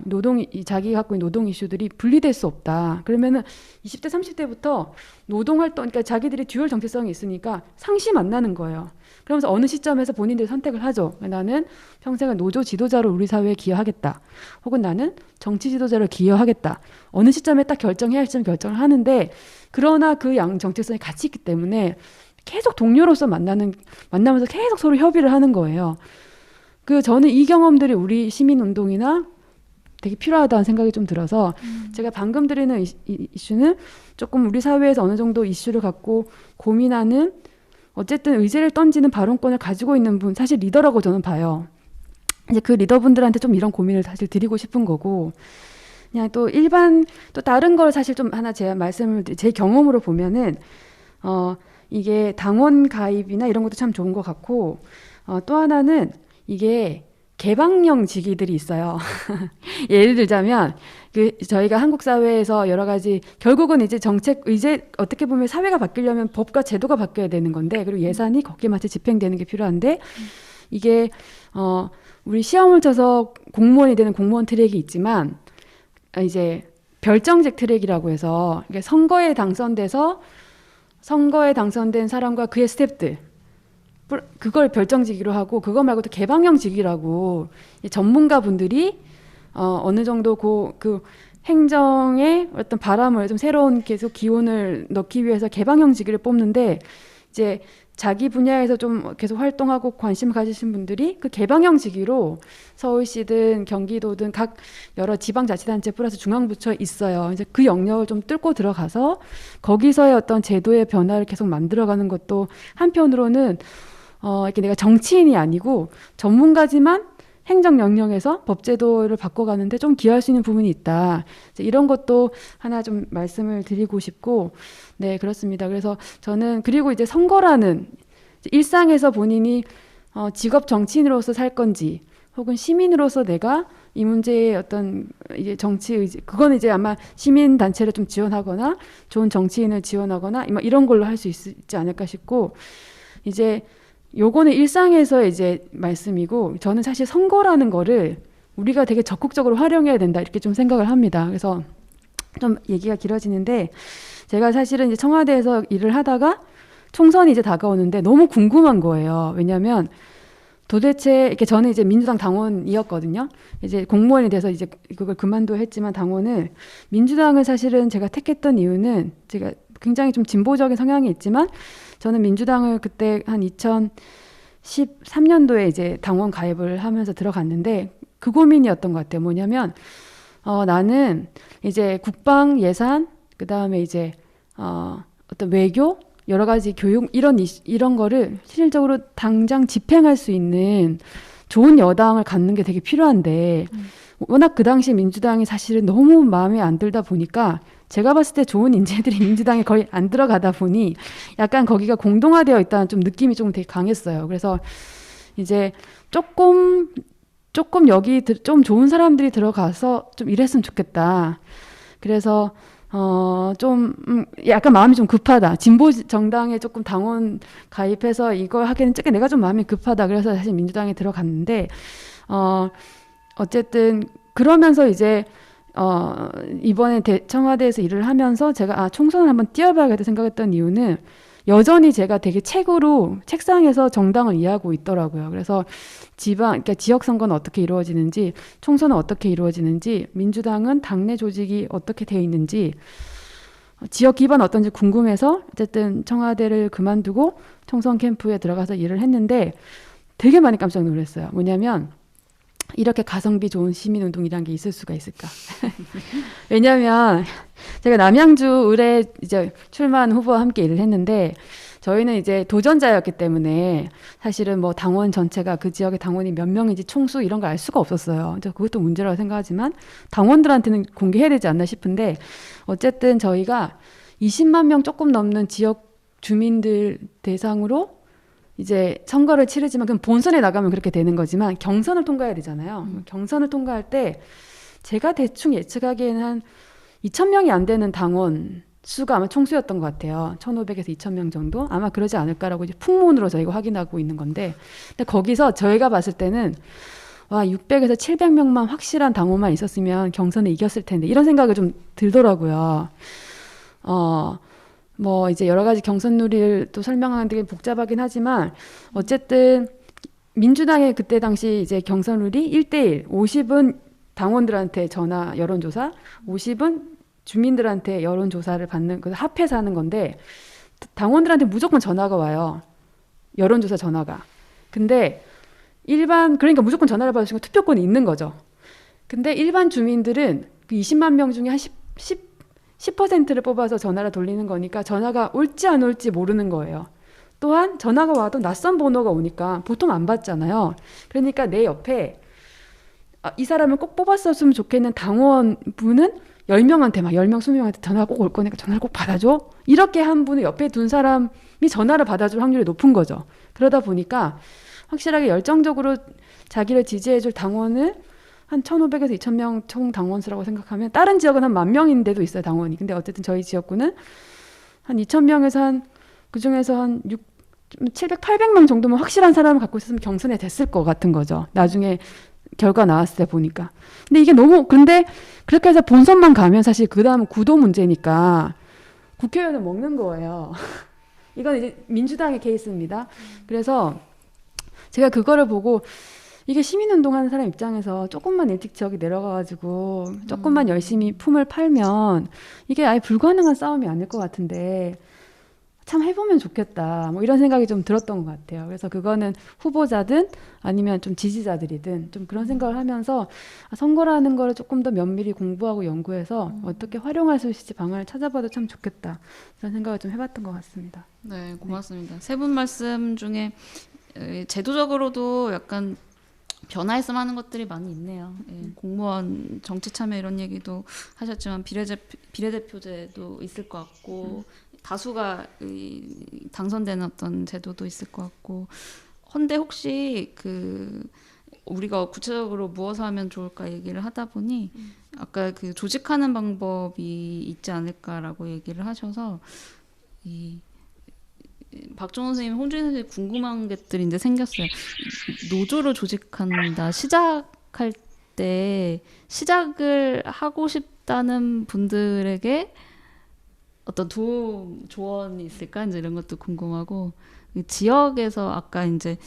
자기가 갖고 있는 노동 이슈들이 분리될 수 없다. 그러면은 20대, 30대부터 노동 활동, 그러니까 자기들이 듀얼 정체성이 있으니까 상시 만나는 거예요. 그러면서 어느 시점에서 본인들이 선택을 하죠. 나는 평생을 노조 지도자로 우리 사회에 기여하겠다. 혹은 나는 정치 지도자로 기여하겠다. 어느 시점에 딱 결정해야 할 시점 결정을 하는데, 그러나 그 양 정체성이 같이 있기 때문에 계속 동료로서 만나면서 계속 서로 협의를 하는 거예요. 저는 이 경험들이 우리 시민운동이나 되게 필요하다는 생각이 좀 들어서 제가 방금 드리는 이슈는 조금 우리 사회에서 어느 정도 이슈를 갖고 고민하는, 어쨌든 의제를 던지는 발언권을 가지고 있는 분, 사실 리더라고 저는 봐요. 이제 그 리더분들한테 좀 이런 고민을 사실 드리고 싶은 거고, 그냥 또 다른 걸 사실 좀 하나 제가 제 경험으로 보면은 이게 당원 가입이나 이런 것도 참 좋은 것 같고, 또 하나는 이게 개방형 직위들이 있어요. 예를 들자면 저희가 한국 사회에서 여러 가지, 결국은 이제 정책 의제, 어떻게 보면 사회가 바뀌려면 법과 제도가 바뀌어야 되는 건데, 그리고 예산이 거기에 맞춰 집행되는 게 필요한데, 이게 우리 시험을 쳐서 공무원이 되는 공무원 트랙이 있지만 이제 별정직 트랙이라고 해서 선거에 당선된 사람과 그의 스태프들, 그걸 별정직위로 하고 그거 말고도 개방형직위라고 전문가분들이 어느 정도 그 행정의 어떤 바람을 좀 새로운 계속 기운을 넣기 위해서 개방형직위를 뽑는데 이제 자기 분야에서 좀 계속 활동하고 관심 가지신 분들이 그 개방형직위로 서울시든 경기도든 각 여러 지방자치단체 플러스 중앙부처에 있어요. 이제 그 영역을 좀 뚫고 들어가서 거기서의 어떤 제도의 변화를 계속 만들어가는 것도 한편으로는 이렇게 내가 정치인이 아니고 전문가지만 행정 영역에서 법제도를 바꿔가는데 좀 기여할 수 있는 부분이 있다. 이런 것도 하나 좀 말씀을 드리고 싶고, 네, 그렇습니다. 그래서 저는 그리고 이제 선거라는 일상에서 본인이 직업 정치인으로서 살 건지 혹은 시민으로서 내가 이 문제의 어떤 이제 정치 의지 그건 이제 아마 시민 단체를 좀 지원하거나 좋은 정치인을 지원하거나 이런 걸로 할 수 있지 않을까 싶고 이제 요거는 일상에서 이제 말씀이고 저는 사실 선거라는 거를 우리가 되게 적극적으로 활용해야 된다 이렇게 좀 생각을 합니다. 그래서 좀 얘기가 길어지는데 제가 사실은 이제 청와대에서 일을 하다가 총선이 이제 다가오는데 너무 궁금한 거예요. 왜냐하면 도대체 이렇게 저는 이제 민주당 당원이었거든요. 이제 공무원이 돼서 이제 그걸 그만둬야 했지만 당원을 민주당을 사실은 제가 택했던 이유는 제가 굉장히 좀 진보적인 성향이 있지만 저는 민주당을 그때 한 2013년도에 이제 당원 가입을 하면서 들어갔는데 그 고민이었던 것 같아요. 뭐냐면 나는 이제 국방 예산 그다음에 이제 어떤 외교 여러 가지 교육 이런 거를 실질적으로 당장 집행할 수 있는 좋은 여당을 갖는 게 되게 필요한데 워낙 그 당시 민주당이 사실은 너무 마음에 안 들다 보니까 제가 봤을 때 좋은 인재들이 민주당에 거의 안 들어가다 보니 약간 거기가 공동화되어 있다는 좀 느낌이 좀 되게 강했어요. 그래서 이제 조금 여기 좀 좋은 사람들이 들어가서 좀 이랬으면 좋겠다. 그래서 좀 약간 마음이 좀 급하다. 진보 정당에 조금 당원 가입해서 이걸 하기에는 조금 내가 좀 마음이 급하다. 그래서 사실 민주당에 들어갔는데 어쨌든 그러면서 이제 이번에 청와대에서 일을 하면서 제가 총선을 한번 뛰어봐야겠다 생각했던 이유는 여전히 제가 되게 책상에서 정당을 이해하고 있더라고요. 그래서 그러니까 지역 선거는 어떻게 이루어지는지, 총선은 어떻게 이루어지는지, 민주당은 당내 조직이 어떻게 되어 있는지, 지역 기반 어떤지 궁금해서 어쨌든 청와대를 그만두고 총선 캠프에 들어가서 일을 했는데 되게 많이 깜짝 놀랐어요. 뭐냐면 이렇게 가성비 좋은 시민운동이란 게 있을 수가 있을까? 왜냐하면 제가 남양주 의뢰 이제 출마한 후보와 함께 일을 했는데 저희는 이제 도전자였기 때문에 사실은 뭐 당원 전체가 그 지역의 당원이 몇 명인지 총수 이런 걸 알 수가 없었어요. 그것도 문제라고 생각하지만 당원들한테는 공개해야 되지 않나 싶은데 어쨌든 저희가 20만 명 조금 넘는 지역 주민들 대상으로 이제 선거를 치르지만 그럼 본선에 나가면 그렇게 되는 거지만 경선을 통과해야 되잖아요. 경선을 통과할 때 제가 대충 예측하기에는 한 2,000명이 안 되는 당원 수가 아마 총수였던 것 같아요. 1,500에서 2,000명 정도? 아마 그러지 않을까라고 이제 풍문으로 저희가 확인하고 있는 건데 근데 거기서 저희가 봤을 때는 와 600에서 700명만 확실한 당원만 있었으면 경선에 이겼을 텐데 이런 생각이 좀 들더라고요. 뭐 이제 여러 가지 경선룰을 또 설명하는 게 복잡하긴 하지만 어쨌든 민주당의 그때 당시 이제 경선룰이 1대1 50은 당원들한테 전화 여론조사 50은 주민들한테 여론조사를 받는 그 합해서 하는 건데 당원들한테 무조건 전화가 와요. 여론조사 전화가. 근데 그러니까 무조건 전화를 받으시고 투표권이 있는 거죠. 근데 일반 주민들은 그 20만 명 중에 한 10%를 뽑아서 전화를 돌리는 거니까 전화가 올지 안 올지 모르는 거예요. 또한 전화가 와도 낯선 번호가 오니까 보통 안 받잖아요. 그러니까 내 옆에 이 사람을 꼭 뽑았었으면 좋겠는 당원분은 10명한테 막 10명, 20명한테 전화가 꼭 올 거니까 전화를 꼭 받아줘. 이렇게 한 분을 옆에 둔 사람이 전화를 받아줄 확률이 높은 거죠. 그러다 보니까 확실하게 열정적으로 자기를 지지해줄 당원을 한 1,500에서 2,000명 총 당원수라고 생각하면 다른 지역은 한 10,000명인데도 있어요 당원이. 근데 어쨌든 저희 지역구는 한 2,000명에서 그중에서 한 700, 800명 정도면 확실한 사람을 갖고 있었으면 경선에 됐을 것 같은 거죠. 나중에 결과 나왔을 때 보니까. 근데 이게 근데 그렇게 해서 본선만 가면 사실 그 다음은 구도 문제니까 국회의원을 먹는 거예요. 이건 이제 민주당의 케이스입니다. 그래서 제가 그거를 보고 이게 시민운동하는 사람 입장에서 조금만 일찍 지역에 내려가가지고 조금만 열심히 품을 팔면 이게 아예 불가능한 싸움이 아닐 것 같은데 참 해보면 좋겠다. 뭐 이런 생각이 좀 들었던 것 같아요. 그래서 그거는 후보자든 아니면 좀 지지자들이든 좀 그런 생각을 하면서 선거라는 거를 조금 더 면밀히 공부하고 연구해서 어떻게 활용할 수 있을지 방안을 찾아봐도 참 좋겠다. 그런 생각을 좀 해봤던 것 같습니다. 네, 고맙습니다. 세 분 말씀 중에 제도적으로도 약간 변화했으면 하는 것들이 많이 있네요. 예, 공무원 정치 참여 이런 얘기도 하셨지만 비례대표제도 있을 것 같고 다수가 당선되는 어떤 제도도 있을 것 같고 헌데 혹시 우리가 구체적으로 무엇을 하면 좋을까 얘기를 하다 보니 아까 그 조직하는 방법이 있지 않을까라고 얘기를 하셔서 박정원 선생님, 홍준희 선생님 궁금한 것들인데 생겼어요. 노조를 조직한다. 시작할 때 시작을 하고 싶다는 분들에게 어떤 도움, 조언이 있을까? 이제 이런 것도 궁금하고 지역에서 아까 이제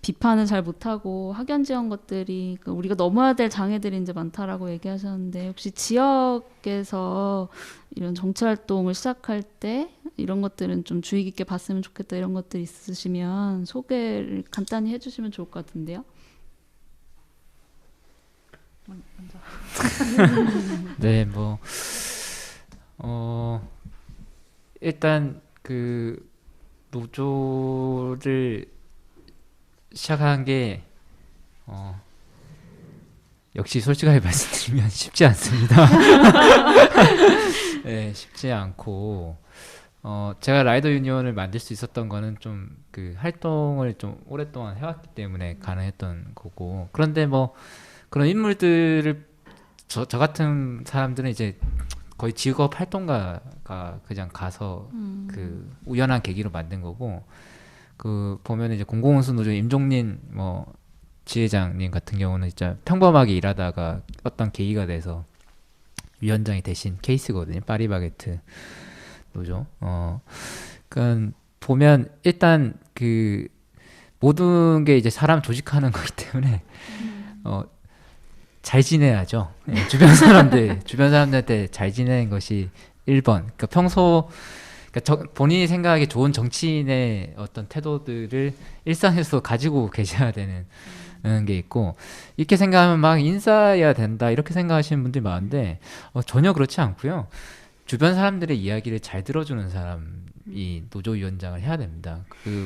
비판을 잘 못하고 학연 지원 것들이 우리가 넘어야 될 장애들이 이제 많다라고 얘기하셨는데 혹시 지역에서 이런 정치 활동을 시작할 때 이런 것들은 좀 주의 깊게 봤으면 좋겠다 이런 것들 있으시면 소개를 간단히 해주시면 좋을 것 같은데요. 네, 일단 노조를 시작한 게 역시 솔직하게 말씀드리면 쉽지 않습니다. 네, 쉽지 않고 제가 라이더 유니온을 만들 수 있었던 거는 좀 활동을 좀 오랫동안 해왔기 때문에 가능했던 거고 그런데 그런 인물들을 저 같은 사람들은 이제 거의 직업 활동가가 그냥 가서 우연한 계기로 만든 거고 보면 이제 공공운수 노조 임종린 지회장님 같은 경우는 진짜 평범하게 일하다가 어떤 계기가 돼서 위원장이 되신 케이스거든요. 파리바게트 노조. 그러니까 보면 일단 모든 게 이제 사람 조직하는 거기 때문에 잘 지내야죠. 네, 주변 사람들한테 잘 지내는 것이 1번. 그러니까 본인이 생각하기에 좋은 정치인의 어떤 태도들을 일상에서 가지고 계셔야 되는 게 있고 이렇게 생각하면 막 인싸해야 된다 이렇게 생각하시는 분들이 많은데 전혀 그렇지 않고요. 주변 사람들의 이야기를 잘 들어주는 사람이 노조위원장을 해야 됩니다.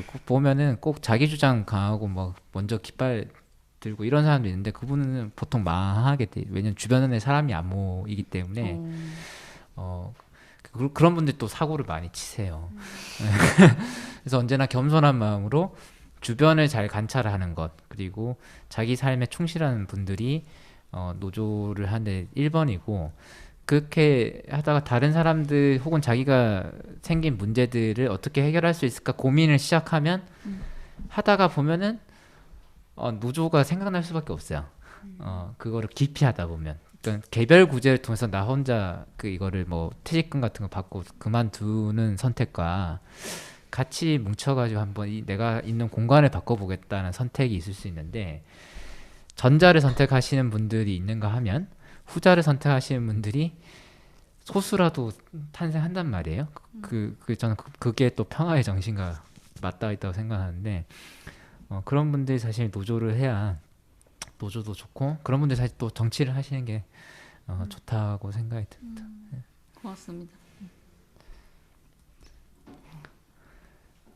꼭 보면은 꼭 자기 주장 강하고 먼저 깃발 들고 이런 사람도 있는데 그분은 보통 망하게 돼요. 왜냐면 주변에 사람이 안 모이기 때문에 그런 분들이 또 사고를 많이 치세요. 그래서 언제나 겸손한 마음으로 주변을 잘 관찰하는 것 그리고 자기 삶에 충실한 분들이 노조를 하는데 1번이고 그렇게 하다가 다른 사람들 혹은 자기가 생긴 문제들을 어떻게 해결할 수 있을까 고민을 시작하면 하다가 보면은 노조가 생각날 수밖에 없어요. 그거를 깊이 하다 보면. 그러니까 개별 구제를 통해서 나 혼자 이거를 퇴직금 같은 거 받고 그만두는 선택과 같이 뭉쳐가지고 한번 내가 있는 공간을 바꿔보겠다는 선택이 있을 수 있는데 전자를 선택하시는 분들이 있는가 하면 후자를 선택하시는 분들이 소수라도 탄생한단 말이에요. 저는 그게 또 평화의 정신과 맞닿아 있다고 생각하는데 그런 분들이 사실 노조를 해야 노조도 좋고 그런 분들이 사실 또 정치를 하시는 게 좋다고 생각이 듭니다. 고맙습니다.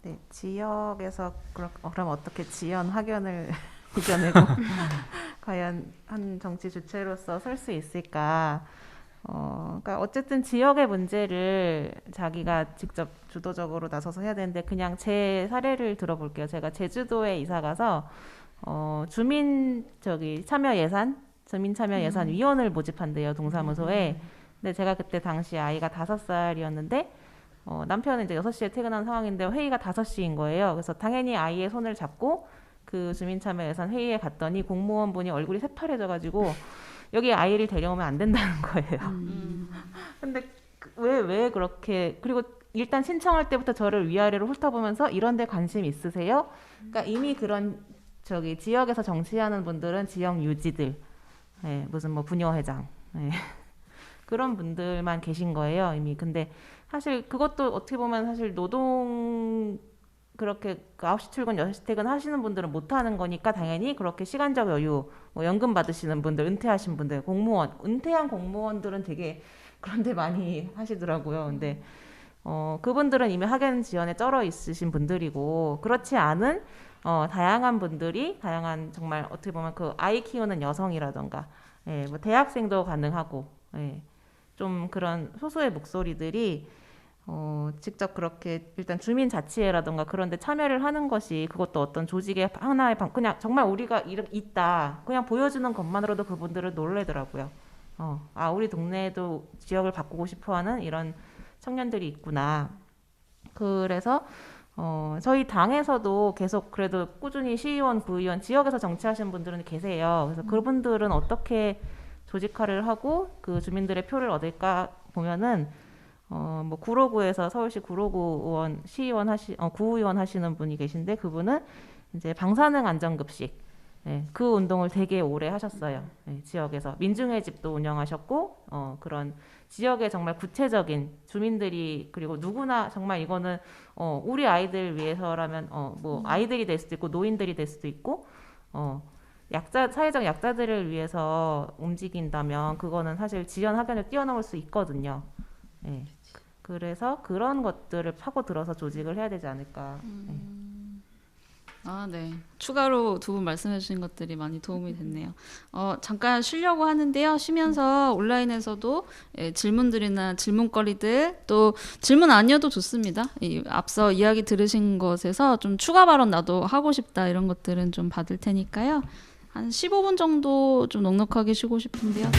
네, 지역에서 그럼 어떻게 지연 학연을 이겨내고 과연 한 정치 주체로서 설 수 있을까? 그러니까 어쨌든 지역의 문제를 자기가 직접 주도적으로 나서서 해야 되는데 그냥 제 사례를 들어볼게요. 제가 제주도에 이사 가서 주민 참여 예산 위원을 모집한대요, 동사무소에. 근데 제가 그때 당시 아이가 5살이었는데 남편은 이제 6시에 퇴근한 상황인데 회의가 5시인 거예요. 그래서 당연히 아이의 손을 잡고 그 주민참여 예산 회의에 갔더니 공무원분이 얼굴이 새파래져가지고 여기 아이를 데려오면 안 된다는 거예요. 근데 왜 그렇게 그리고 일단 신청할 때부터 저를 위아래로 훑어보면서 이런 데 관심 있으세요? 그러니까 이미 그런 저기 지역에서 정치하는 분들은 지역 유지들, 예, 무슨 뭐 부녀회장, 예. 그런 분들만 계신 거예요 이미. 근데 사실 그것도 어떻게 보면 사실 노동 그렇게 그 9시 출근 6시 퇴근 하시는 분들은 못 하는 거니까 당연히 그렇게 시간적 여유, 뭐 연금 받으시는 분들, 은퇴하신 분들, 공무원, 은퇴한 공무원들은 되게 그런데 많이 하시더라고요. 근데 그분들은 이미 학연 지원에 쩔어 있으신 분들이고 그렇지 않은 다양한 분들이 다양한 정말 어떻게 보면 그 아이 키우는 여성이라던가 예, 뭐 대학생도 가능하고 예, 좀 그런 소수의 목소리들이 직접 그렇게 일단 주민자치회라던가 그런 데 참여를 하는 것이 그것도 어떤 조직의 하나의 그냥 정말 우리가 있다 그냥 보여주는 것만으로도 그분들을 놀래더라고요. 우리 동네에도 지역을 바꾸고 싶어하는 이런 청년들이 있구나. 그래서 저희 당에서도 계속 그래도 꾸준히 시의원, 구의원, 지역에서 정치하시는 분들은 계세요. 그래서 그분들은 어떻게 조직화를 하고 그 주민들의 표를 얻을까 보면은 뭐 구로구에서 서울시 구로구 의원, 시의원 구의원 하시는 분이 계신데 그분은 이제 방사능 안전급식 예, 그 운동을 되게 오래 하셨어요. 예, 지역에서 민중의 집도 운영하셨고 그런 지역의 정말 구체적인 주민들이 그리고 누구나 정말 이거는 우리 아이들 위해서라면 뭐 아이들이 될 수도 있고 노인들이 될 수도 있고 사회적 약자들을 위해서 움직인다면 그거는 사실 지연 학연을 뛰어넘을 수 있거든요. 예. 그래서 그런 것들을 파고 들어서 조직을 해야 되지 않을까. 예. 네. 추가로 두 분 말씀해 주신 것들이 많이 도움이 됐네요. 잠깐 쉬려고 하는데요. 쉬면서 온라인에서도 질문들이나 질문거리들 또 질문 아니어도 좋습니다. 앞서 이야기 들으신 것에서 좀 추가 발언 나도 하고 싶다 이런 것들은 좀 받을 테니까요. 한 15분 정도 좀 넉넉하게 쉬고 싶은데요.